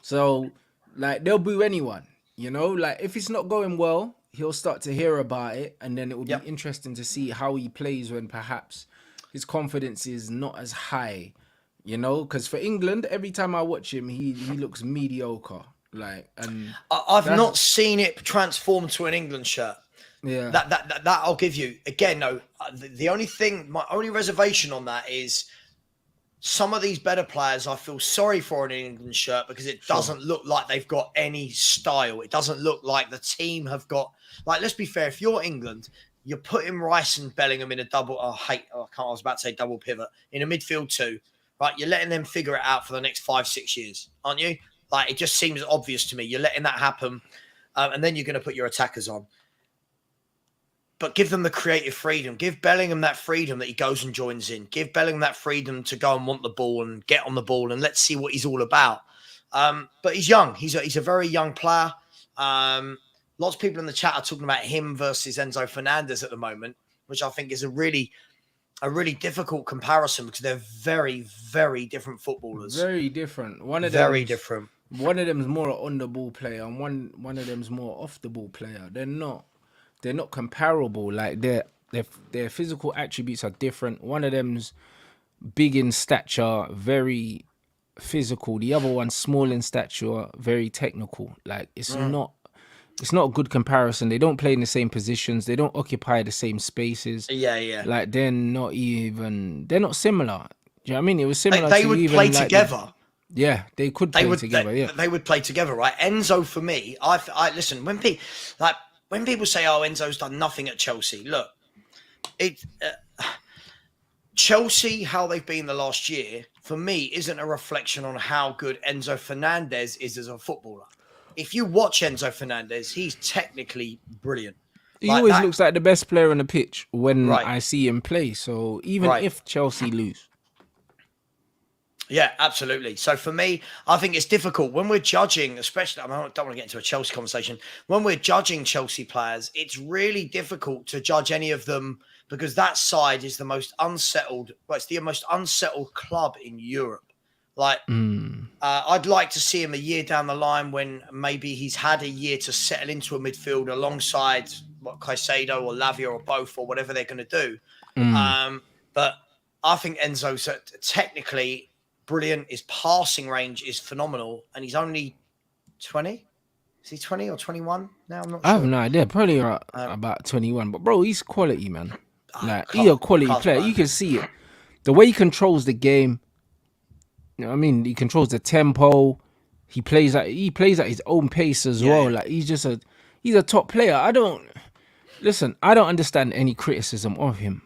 So, like, they'll boo anyone. Like, if it's not going well, he'll start to hear about it, and then it will be interesting to see how he plays when perhaps his confidence is not as high. Because for England, every time I watch him, he looks mediocre. Like, and I've not seen it transform to an England shirt. Yeah, that I'll give you. Again, no, the only thing, my only reservation on that is some of these better players I feel sorry for in an England shirt, because it doesn't look like they've got any style. It doesn't look like the team have got, like, let's be fair, if you're England, you're putting Rice and Bellingham in a double, I was about to say double pivot, in a midfield two, right? You're letting them figure it out for the next 5-6 years, aren't you? Like, it just seems obvious to me. You're letting that happen, and then you're going to put your attackers on. But give them the creative freedom. Give Bellingham that freedom that he goes and joins in. Give Bellingham that freedom to go and want the ball and get on the ball, and let's see what he's all about. But he's young. He's a very young player. Lots of people in the chat are talking about him versus Enzo Fernandez at the moment, which I think is a really difficult comparison because they're very, very different footballers. Very different. One of them's more an on the ball player, and one of them's more off the ball player. They're not comparable. Like their physical attributes are different. One of them's big in stature, very physical. The other one's small in stature, very technical. Like it's not a good comparison. They don't play in the same positions. They don't occupy the same spaces. Yeah. Like they're not similar. Do you know what I mean? It was similar. They would play together. Yeah, they could play together. They would play together, right? Enzo, for me, I listen when people say, "Oh, Enzo's done nothing at Chelsea." Look, Chelsea, how they've been the last year, for me, isn't a reflection on how good Enzo Fernandez is as a footballer. If you watch Enzo Fernandez, he's technically brilliant. He always looks like the best player on the pitch when I see him play. So even if Chelsea lose. Yeah, absolutely. So for me, I think it's difficult when we're judging, especially, I don't want to get into a Chelsea conversation. When we're judging Chelsea players, it's really difficult to judge any of them because that side is the most unsettled. Well, it's the most unsettled club in Europe. Like, I'd like to see him a year down the line when maybe he's had a year to settle into a midfield alongside Caicedo or Lavia or both or whatever they're going to do. But I think Enzo's technically brilliant. His passing range is phenomenal, and he's only 20. Is he 20 or 21 now? I'm not sure. I have no idea. Probably about 21. But bro, he's quality, man. Like he's a quality player. You can see it. The way he controls the game. You know what I mean? He controls the tempo. He plays at his own pace as well. Like he's a top player. I don't understand any criticism of him.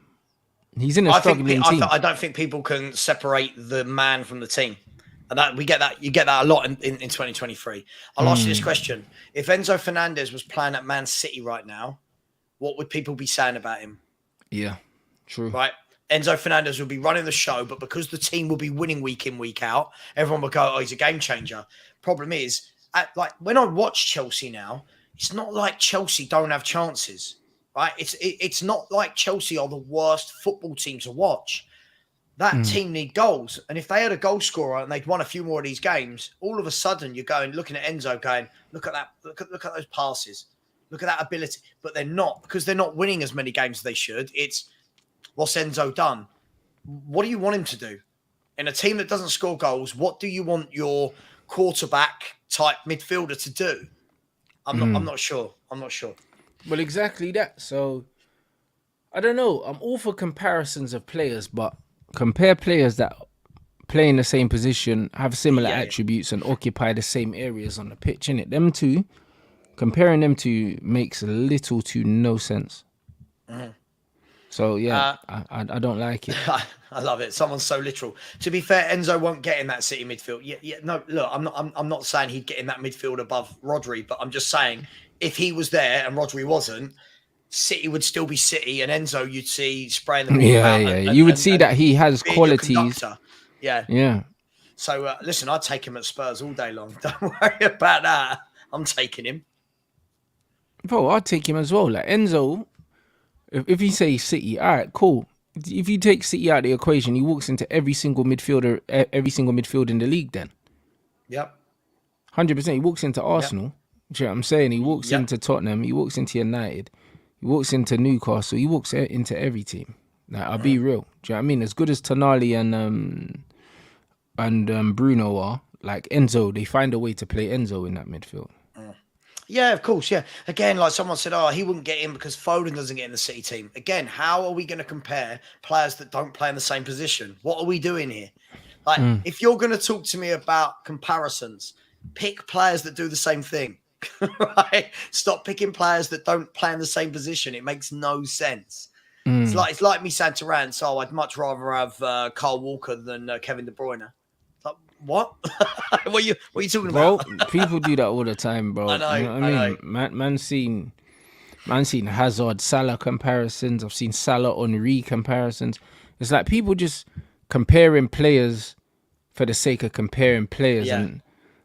He's in a struggling team. I don't think people can separate the man from the team. And that you get that a lot in 2023. I'll ask you this question. If Enzo Fernandez was playing at Man City right now, what would people be saying about him? Yeah. True. Right? Enzo Fernandez will be running the show, but because the team will be winning week in, week out, everyone will go, "Oh, he's a game changer." Problem is, when I watch Chelsea now, it's not like Chelsea don't have chances, right? It's not like Chelsea are the worst football team to watch. That team need goals, and if they had a goal scorer and they'd won a few more of these games, all of a sudden you're looking at Enzo, going, "Look at that! Look at those passes! Look at that ability!" But they're not, because they're not winning as many games as they should. It's what's Enzo done? What do you want him to do? In a team that doesn't score goals, what do you want your quarterback type midfielder to do? I'm not sure. Well, exactly that. So, I don't know. I'm all for comparisons of players, but compare players that play in the same position, have similar attributes, and occupy the same areas on the pitch, innit? Them two, comparing them two makes little to no sense. So, yeah, I don't like it. I love it. Someone's so literal. To be fair, Enzo won't get in that City midfield. No, look, I'm not saying he'd get in that midfield above Rodri, but I'm just saying if he was there and Rodri wasn't, City would still be City, and Enzo you'd see spraying the ball out. You would see that he has qualities. Yeah. So, listen, I'd take him at Spurs all day long. Don't worry about that. I'm taking him. Bro, I'd take him as well. Like Enzo, if you say City, all right, cool. If you take City out of the equation, he walks into every single midfield in the league then. Yep. 100%. He walks into Arsenal. Yep. Do you know what I'm saying? He walks into Tottenham. He walks into United. He walks into Newcastle. He walks into every team. Like, I'll be real. Do you know what I mean? As good as Tonali and Bruno are, like Enzo, they find a way to play Enzo in that midfield. Yeah, of course, yeah. Again, like someone said, oh, he wouldn't get in because Foden doesn't get in the City team. Again, how are we going to compare players that don't play in the same position? What are we doing here? Like, if you're going to talk to me about comparisons, pick players that do the same thing, right? Stop picking players that don't play in the same position. It makes no sense. It's like me saying to Rants, oh, I'd much rather have Kyle Walker than Kevin De Bruyne. Like, what? what are you talking about? Bro, people do that all the time, bro. I know. You know what I mean? Man seen Hazard, Salah comparisons. I've seen Salah, Henry comparisons. It's like people just comparing players for the sake of comparing players. Yeah. And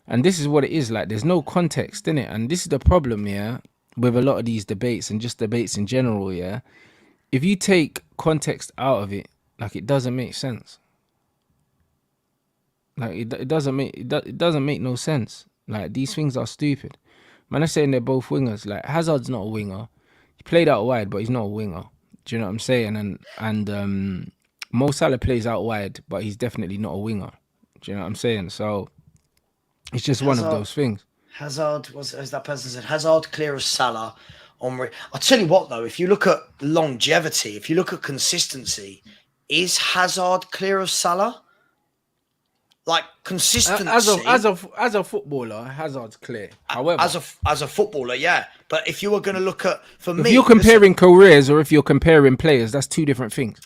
And this is what it is like. There's no context in it, and this is the problem, yeah, with a lot of these debates and just debates in general, yeah. If you take context out of it, like it doesn't make sense. Like it doesn't make no sense. Like these things are stupid. Man, I'm saying they're both wingers. Like Hazard's not a winger. He played out wide, but he's not a winger. Do you know what I'm saying? And Mo Salah plays out wide, but he's definitely not a winger. Do you know what I'm saying? So it's just one of those things. Hazard was, as that person said, Hazard clear of Salah. I'll tell you what though, if you look at longevity, if you look at consistency, is Hazard clear of Salah? Like consistency as a footballer, Hazard's clear. However, as a footballer, yeah. But if you were going to look at, if you're comparing careers or if you're comparing players, that's two different things.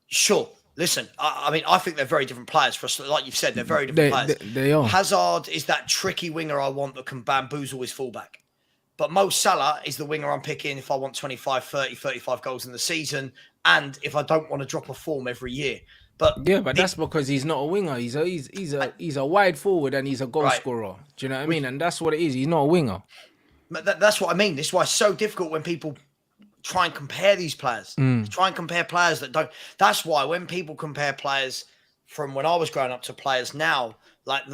Sure. Listen, I mean, I think they're very different players. For like you've said, they're very different players. They are. Hazard is that tricky winger I want that can bamboozle his fullback. But Mo Salah is the winger I'm picking if I want 25, 30, 35 goals in the season, and if I don't want to drop a form every year. But that's because he's not a winger. He's a wide forward and he's a goal scorer. Do you know what I mean? And that's what it is. He's not a winger. That's what I mean. This is why it's so difficult when people try and compare these players. Try and compare players that don't. That's why when people compare players from when I was growing up to players now, like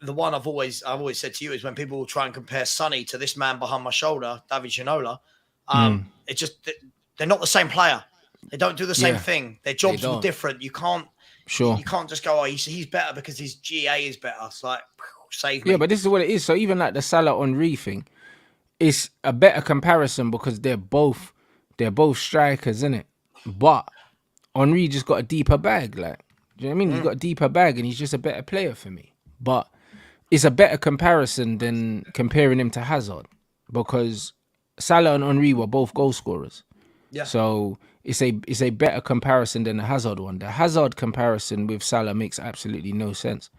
the one I've always said to you is when people will try and compare Sonny to this man behind my shoulder, David Ginola. It just they're not the same player. They don't do the same thing. Their jobs are different. You can't. Sure. You can't just go, oh, he's better because his GA is better. It's like, save me. Yeah, but this is what it is. So even like the Salah Henry thing, it's a better comparison because they're both strikers, isn't it? But Henry just got a deeper bag. Like, do you know what I mean? He's got a deeper bag and he's just a better player for me. But it's a better comparison than comparing him to Hazard because Salah and Henry were both goal scorers. Yeah. So it's a better comparison than the Hazard one. The Hazard comparison with Salah makes absolutely no sense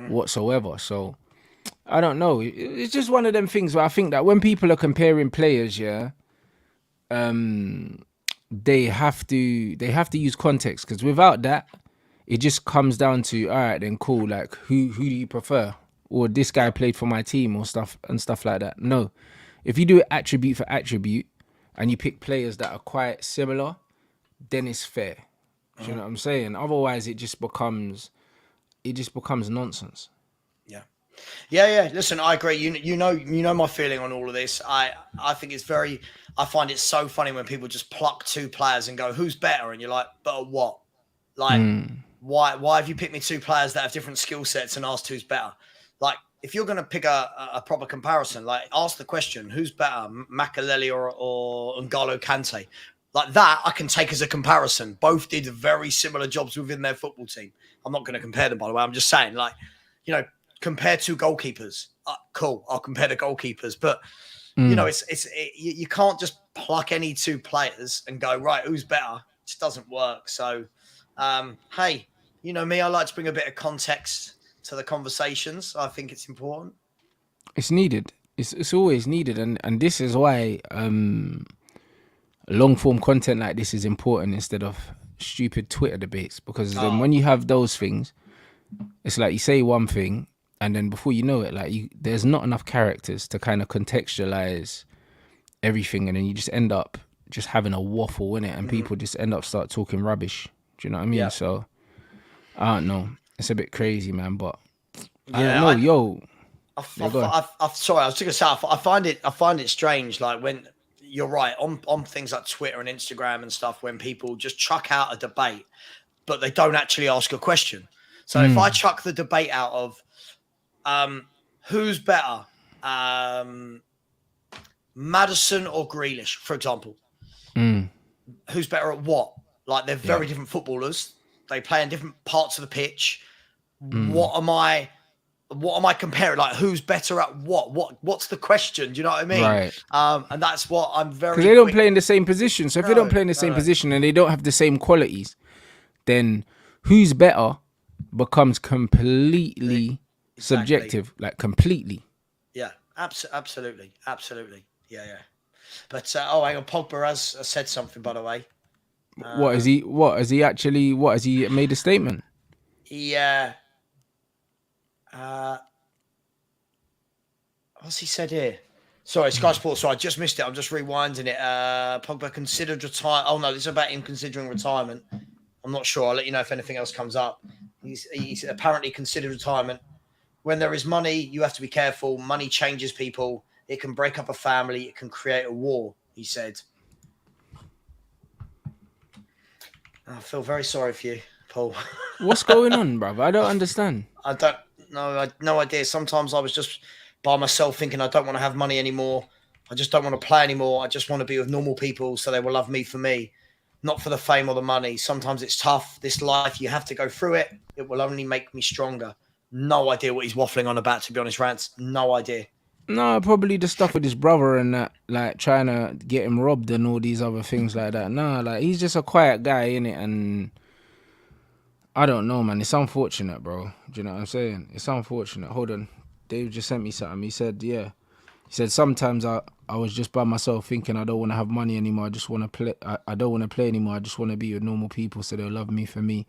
whatsoever. So I don't know. It's just one of them things where I think that when people are comparing players, yeah, they have to use context because without that, it just comes down to all right, then cool. Like who do you prefer? Or this guy played for my team or stuff like that. No, if you do it attribute for attribute and you pick players that are quite similar, then it's fair. Do you know what I'm saying? Otherwise, it just becomes nonsense. Yeah. Listen, I agree. You know my feeling on all of this. I think it's very. I find it so funny when people just pluck two players and go, "Who's better?" And you're like, "But what? Like, why have you picked me two players that have different skill sets and asked who's better? Like, if you're going to pick a proper comparison, like ask the question, who's better, Makelele or N'Golo Kante? Like that, I can take as a comparison. Both did very similar jobs within their football team. I'm not going to compare them, by the way. I'm just saying, like, you know, compare two goalkeepers. Cool, I'll compare the goalkeepers. But, you know, you can't just pluck any two players and go, right, who's better? It just doesn't work. So, hey, you know me, I like to bring a bit of context to the conversations. I think it's important. It's needed. It's always needed. And this is why long form content like this is important instead of stupid Twitter debates, because then when you have those things, it's like you say one thing and then before you know it, like there's not enough characters to kind of contextualize everything, and then you just end up just having a waffle in it, and people just end up start talking rubbish. Do you know what I mean? Yeah. So I don't know. It's a bit crazy, man, but I don't know. Sorry, I was just gonna say I find it strange, like when you're right on things like Twitter and Instagram and stuff, when people just chuck out a debate, but they don't actually ask a question. So if I chuck the debate out of who's better, Maddison or Grealish, for example, who's better at what? Like they're very different footballers. They play in different parts of the pitch. What am I comparing? Like who's better at what? What's the question? Do you know what I mean? Right. And that's what I'm very. Because they don't play in the same position. So if they don't play in the same position and they don't have the same qualities, then who's better becomes completely subjective. Like completely. Yeah. Absolutely. Yeah. But hang on, Pogba has said something, by the way. Has he made a statement? Yeah. What's he said here? Sorry, Sky Sports. Sorry, I just missed it. I'm just rewinding it. Pogba considered retire. Oh no, this is about him considering retirement. I'm not sure. I'll let you know if anything else comes up. He's apparently considered retirement. When there is money, you have to be careful. Money changes people. It can break up a family. It can create a war, he said. I feel very sorry for you, Paul. What's going on, bruv? I don't understand. I don't know. I had no idea. Sometimes I was just by myself thinking I don't want to have money anymore. I just don't want to play anymore. I just want to be with normal people so they will love me for me, not for the fame or the money. Sometimes it's tough. This life, you have to go through it. It will only make me stronger. No idea what he's waffling on about, to be honest, Rants. No idea. No, probably the stuff with his brother and that, like trying to get him robbed and all these other things like that. Nah, like he's just a quiet guy, innit? And I don't know, man. It's unfortunate, bro. Do you know what I'm saying? It's unfortunate. Hold on. Dave just sent me something. He said, yeah. He said, sometimes I was just by myself thinking I don't want to have money anymore. I just want to play. I don't want to play anymore. I just want to be with normal people so they'll love me for me,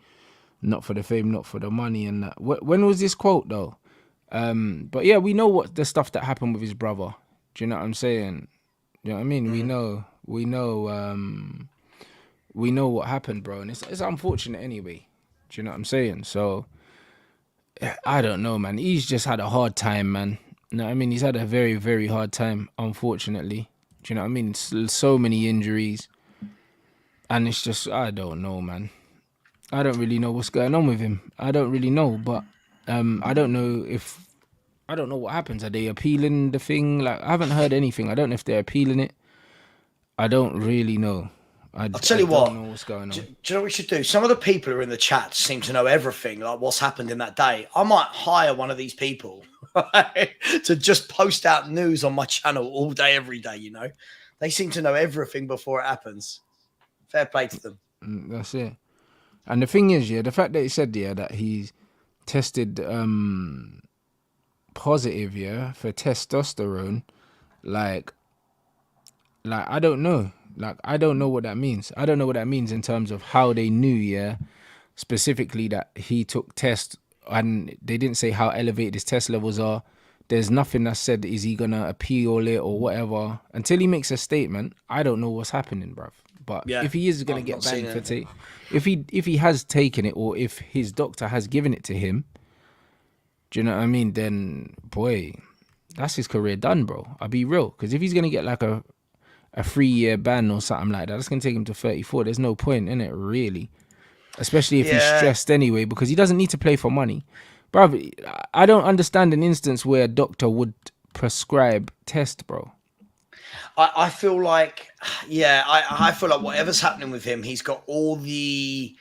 not for the fame, not for the money and that. When was this quote, though? But yeah, we know what the stuff that happened with his brother. Do you know what I'm saying? You know what I mean? Mm. We know what happened, bro. And it's unfortunate anyway. Do you know what I'm saying? So, I don't know, man. He's just had a hard time, man. You know what I mean? He's had a very, very hard time, unfortunately. Do you know what I mean? So many injuries. And it's just, I don't know, man. I don't really know what's going on with him. I don't really know, but I don't know what happens. Are they appealing the thing? Like, I haven't heard anything. I don't know if they're appealing it. I don't really know. I'll tell you what. I don't know what's going on. Do you know what we should do? Some of the people who are in the chat seem to know everything, like what's happened in that day. I might hire one of these people to just post out news on my channel all day, every day, you know? They seem to know everything before it happens. Fair play to them. That's it. And the thing is, yeah, the fact that he said, yeah, that he's tested positive, yeah, for testosterone, like I don't know. Like, I don't know what that means. I don't know what that means in terms of how they knew, yeah, specifically that he took tests, and they didn't say how elevated his test levels are. There's nothing that said, is he going to appeal it or whatever. Until he makes a statement, I don't know what's happening, bruv. But yeah, if he is going to get banned for if he has taken it, or if his doctor has given it to him, do you know what I mean? Then, boy, that's his career done, bro. I'll be real. Because if he's going to get like a 3-year ban or something like that, that's going to take him to 34. There's no point in it, really. Especially if he's stressed anyway, because he doesn't need to play for money. Bro, I don't understand an instance where a doctor would prescribe test, bro. I feel like, I feel like whatever's happening with him, he's got all the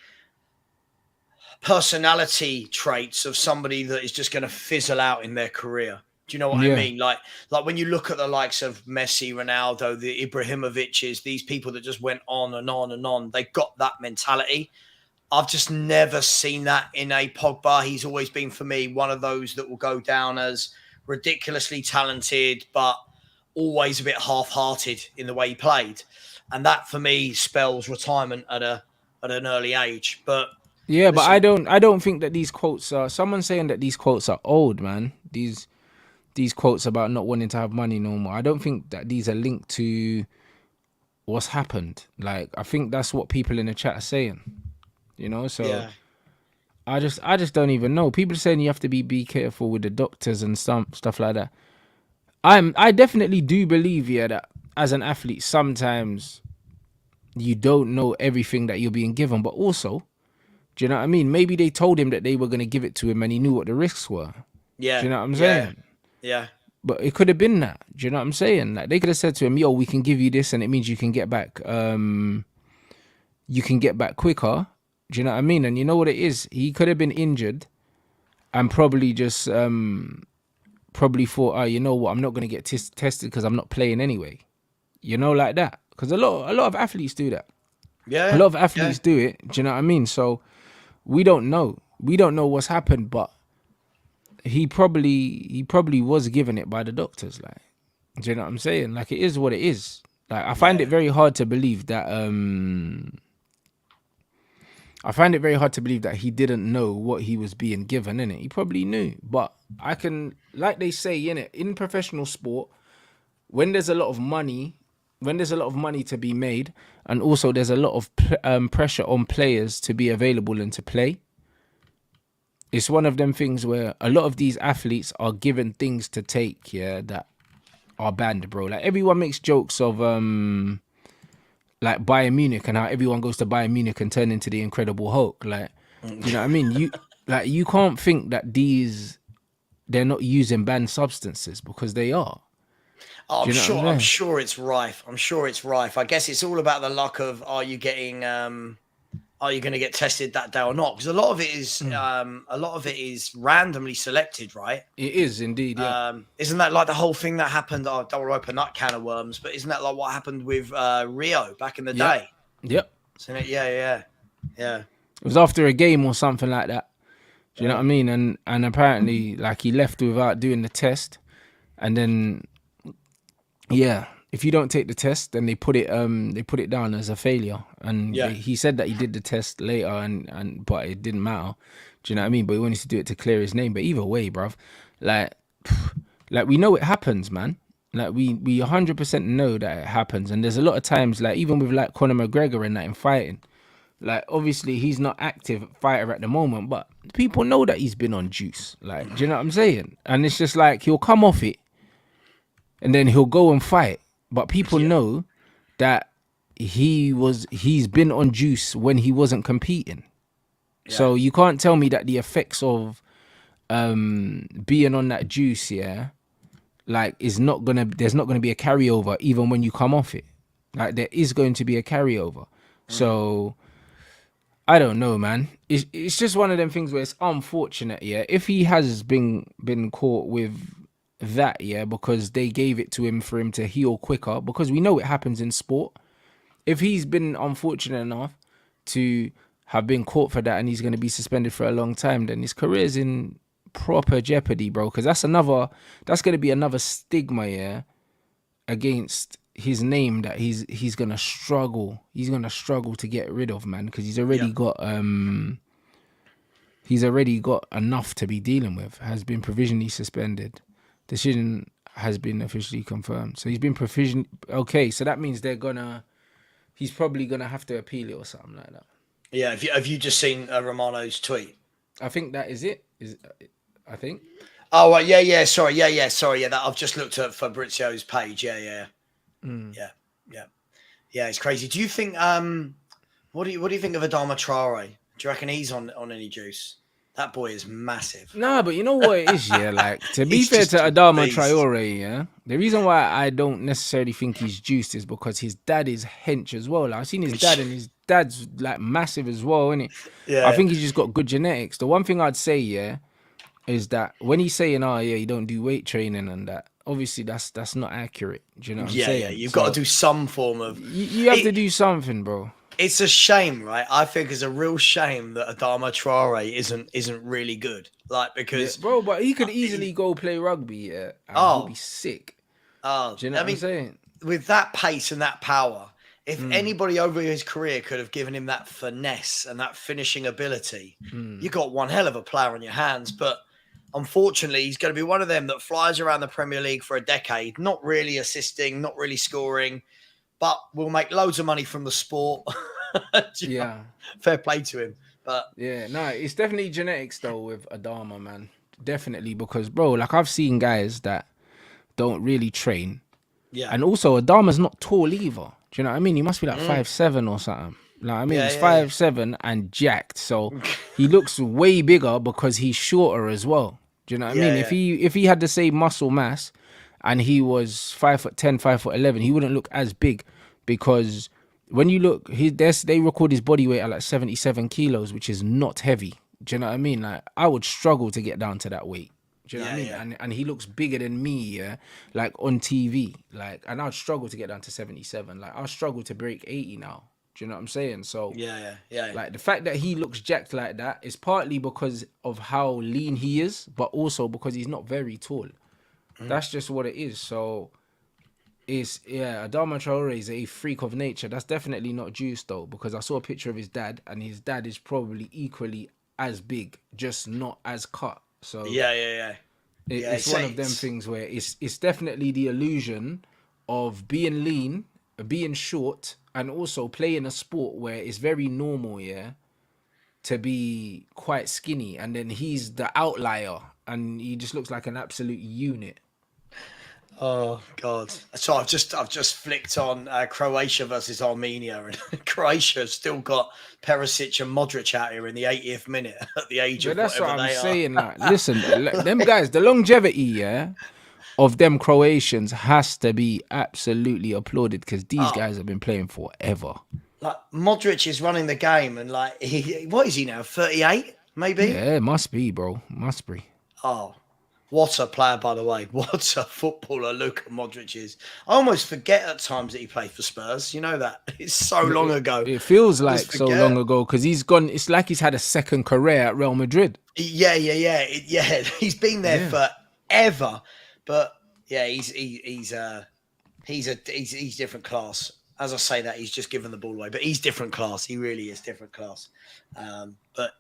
personality traits of somebody that is just going to fizzle out in their career. Do you know what I mean? Like when you look at the likes of Messi, Ronaldo, the Ibrahimoviches, these people that just went on and on and on, they got that mentality. I've just never seen that in a Pogba. He's always been, for me, one of those that will go down as ridiculously talented, but always a bit half-hearted in the way he played. And that, for me, spells retirement at an early age. But yeah, but I don't think that these quotes are, someone saying that these quotes are old, man. These quotes about not wanting to have money no more. I don't think that these are linked to what's happened. Like, I think that's what people in the chat are saying. You know, so yeah. I just don't even know. People are saying you have to be careful with the doctors and stuff like that. I definitely do believe, yeah, that as an athlete, sometimes you don't know everything that you're being given, but also, do you know what I mean? Maybe they told him that they were going to give it to him and he knew what the risks were. Yeah. Do you know what I'm saying? Yeah. But it could have been that. Do you know what I'm saying? Like, they could have said to him, yo, we can give you this and it means you can get back quicker. Do you know what I mean? And you know what it is? He could have been injured and probably just probably thought, oh, you know what? I'm not going to get tested because I'm not playing anyway. You know, like that. Because a lot of athletes do that. Yeah. A lot of athletes do it. Do you know what I mean? So we don't know. We don't know what's happened, but he probably was given it by the doctors. Like, do you know what I'm saying? Like, it is what it is. Like, I find it very hard to believe that I find it very hard to believe that he didn't know what he was being given, innit? He probably knew. But I can, like they say, innit, in professional sport, when there's a lot of money, when there's a lot of money to be made, and also there's a lot of pressure on players to be available and to play, it's one of them things where a lot of these athletes are given things to take, yeah, that are banned, bro. Like everyone makes jokes of like Bayern Munich and how everyone goes to Bayern Munich and turn into the Incredible Hulk. Like, you know what I mean? You can't think that they're not using banned substances, because they are. Oh, Do you know what I'm I'm saying? sure it's rife. I'm sure it's rife. I guess it's all about the luck of are you going to get tested that day or not? Because a lot of it is randomly selected, right? It is indeed, yeah. Isn't that like the whole thing that happened? I don't want to open that can of worms, but isn't that like what happened with Rio back in the day? Yep. Isn't it? Yeah. It was after a game or something like that. Do you know what I mean? And apparently, like, he left without doing the test, and then, yeah, if you don't take the test, then they put it down as a failure. And he said that he did the test later, and but it didn't matter. Do you know what I mean? But he wanted to do it to clear his name. But either way, bruv, like we know it happens, man. Like we 100% know that it happens. And there's a lot of times, like even with like Conor McGregor and that in fighting, like obviously he's not active fighter at the moment, but people know that he's been on juice. Like, do you know what I'm saying? And it's just like he'll come off it, and then he'll go and fight. But people know that he's been on juice when he wasn't competing. Yeah. So you can't tell me that the effects of being on that juice, like there's not gonna be a carryover even when you come off it. Like there is going to be a carryover. So I don't know, man. It's just one of them things where it's unfortunate, if he has been caught with that, because they gave it to him for him to heal quicker, because we know it happens in sport. If he's been unfortunate enough to have been caught for that and he's going to be suspended for a long time, then his career's in proper jeopardy, bro, because that's going to be another stigma, against his name that he's going to struggle to get rid of, man, because he's already got enough to be dealing with. Has been provisionally suspended. Decision has been officially confirmed. So he's been okay, so that means he's probably gonna have to appeal it or something like that. Yeah, have you just seen Romano's tweet? I think that is it. I think. Oh, yeah. Sorry, yeah. That I've just looked at Fabrizio's page. Yeah. It's crazy. Do you think? What do you think of Adama Traore? Do you reckon he's on any juice? That boy is massive. Nah, but you know what it is, like, to be fair to Adama Traore, the reason why I don't necessarily think he's juiced is because his dad is hench as well. Like, I've seen his dad, and his dad's like massive as well, innit? Yeah. I think he's just got good genetics. The one thing I'd say, is that when he's saying, you don't do weight training and that, obviously that's not accurate. Do you know what I'm saying? Yeah, you've got to do some form of... You have to do something, bro. It's a shame, right? I think it's a real shame that Adama Traore isn't really good. Like, because... Yeah, bro, but he could easily go play rugby, and he'll be sick. Do you know what I'm saying? With that pace and that power, if anybody over his career could have given him that finesse and that finishing ability, you got one hell of a player on your hands. But unfortunately, he's going to be one of them that flies around the Premier League for a decade, not really assisting, not really scoring, but will make loads of money from the sport. Yeah. Fair play to him. But yeah, no, it's definitely genetics though with Adama, man. Definitely, because, bro, like, I've seen guys that don't really train. Yeah. And also, Adama's not tall either. Do you know what I mean? He must be like 5'7" or something. Like, I mean, he's 5'7" and jacked. So he looks way bigger because he's shorter as well. Do you know what I mean? If he had the same muscle mass and he was 5'10", 5'11", he wouldn't look as big, because when you look, they record his body weight at like 77 kilos, which is not heavy. Do you know what I mean? Like, I would struggle to get down to that weight. Do you know what I mean? Yeah. And he looks bigger than me, like on TV. Like, and I'd struggle to get down to 77. Like, I'll struggle to break 80 now. Do you know what I'm saying? So yeah. Like, the fact that he looks jacked like that is partly because of how lean he is, but also because he's not very tall. That's just what it is. So Adama Traore is a freak of nature. That's definitely not juice though, because I saw a picture of his dad, and his dad is probably equally as big, just not as cut. So Yeah. it's one of them things where it's definitely the illusion of being lean, being short, and also playing a sport where it's very normal, to be quite skinny, and then he's the outlier, and he just looks like an absolute unit. Oh God! So I've just flicked on Croatia versus Armenia, and Croatia's still got Perisic and Modric out here in the 80th minute at the age But of that's whatever what I'm they saying. Like, listen, them guys, the longevity, of them Croatians has to be absolutely applauded, because these guys have been playing forever. Like Modric is running the game, and like what is he now? 38, maybe. Yeah, it must be, bro. Must be. Oh, what a player, by the way. What a footballer Luka Modric is. I almost forget at times that he played for Spurs. You know that? It's so long ago. It feels like so long ago, because he's gone. It's like he's had a second career at Real Madrid. Yeah. He's been there forever. But yeah, he's different class. As I say that, he's just given the ball away. But he's different class. He really is different class. But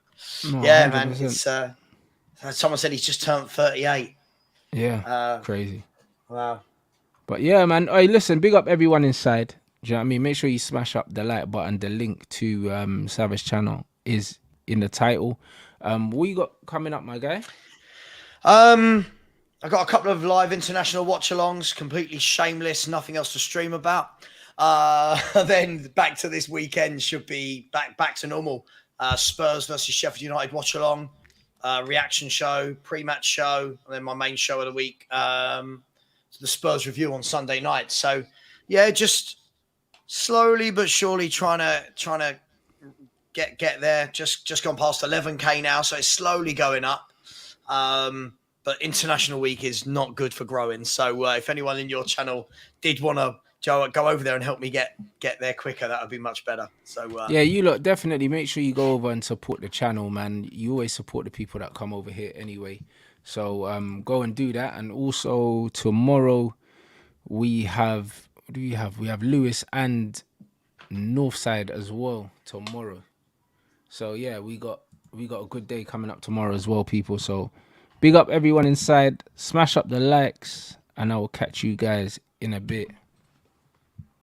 yeah, 100%. Man, it's... someone said he's just turned 38. Yeah, crazy. Wow. But yeah, man. Hey, listen, big up everyone inside. Do you know what I mean? Make sure you smash up the like button. The link to Savage channel is in the title. What you got coming up, my guy? I got a couple of live international watch-alongs, completely shameless, nothing else to stream about. Then back to this weekend should be back to normal. Spurs versus Sheffield United watch-along. Reaction show, pre-match show, and then my main show of the week, the Spurs review on Sunday night. So, yeah, just slowly but surely trying to get there. Just gone past 11K now, so it's slowly going up. But international week is not good for growing. So, if anyone in your channel did want to go over there and help me get there quicker, that would be much better. So yeah, you lot definitely make sure you go over and support the channel, man. You always support the people that come over here anyway. So go and do that. And also tomorrow we have we have Lewis and Northside as well tomorrow. So yeah, we got a good day coming up tomorrow as well, people. So big up everyone inside, smash up the likes, and I will catch you guys in a bit.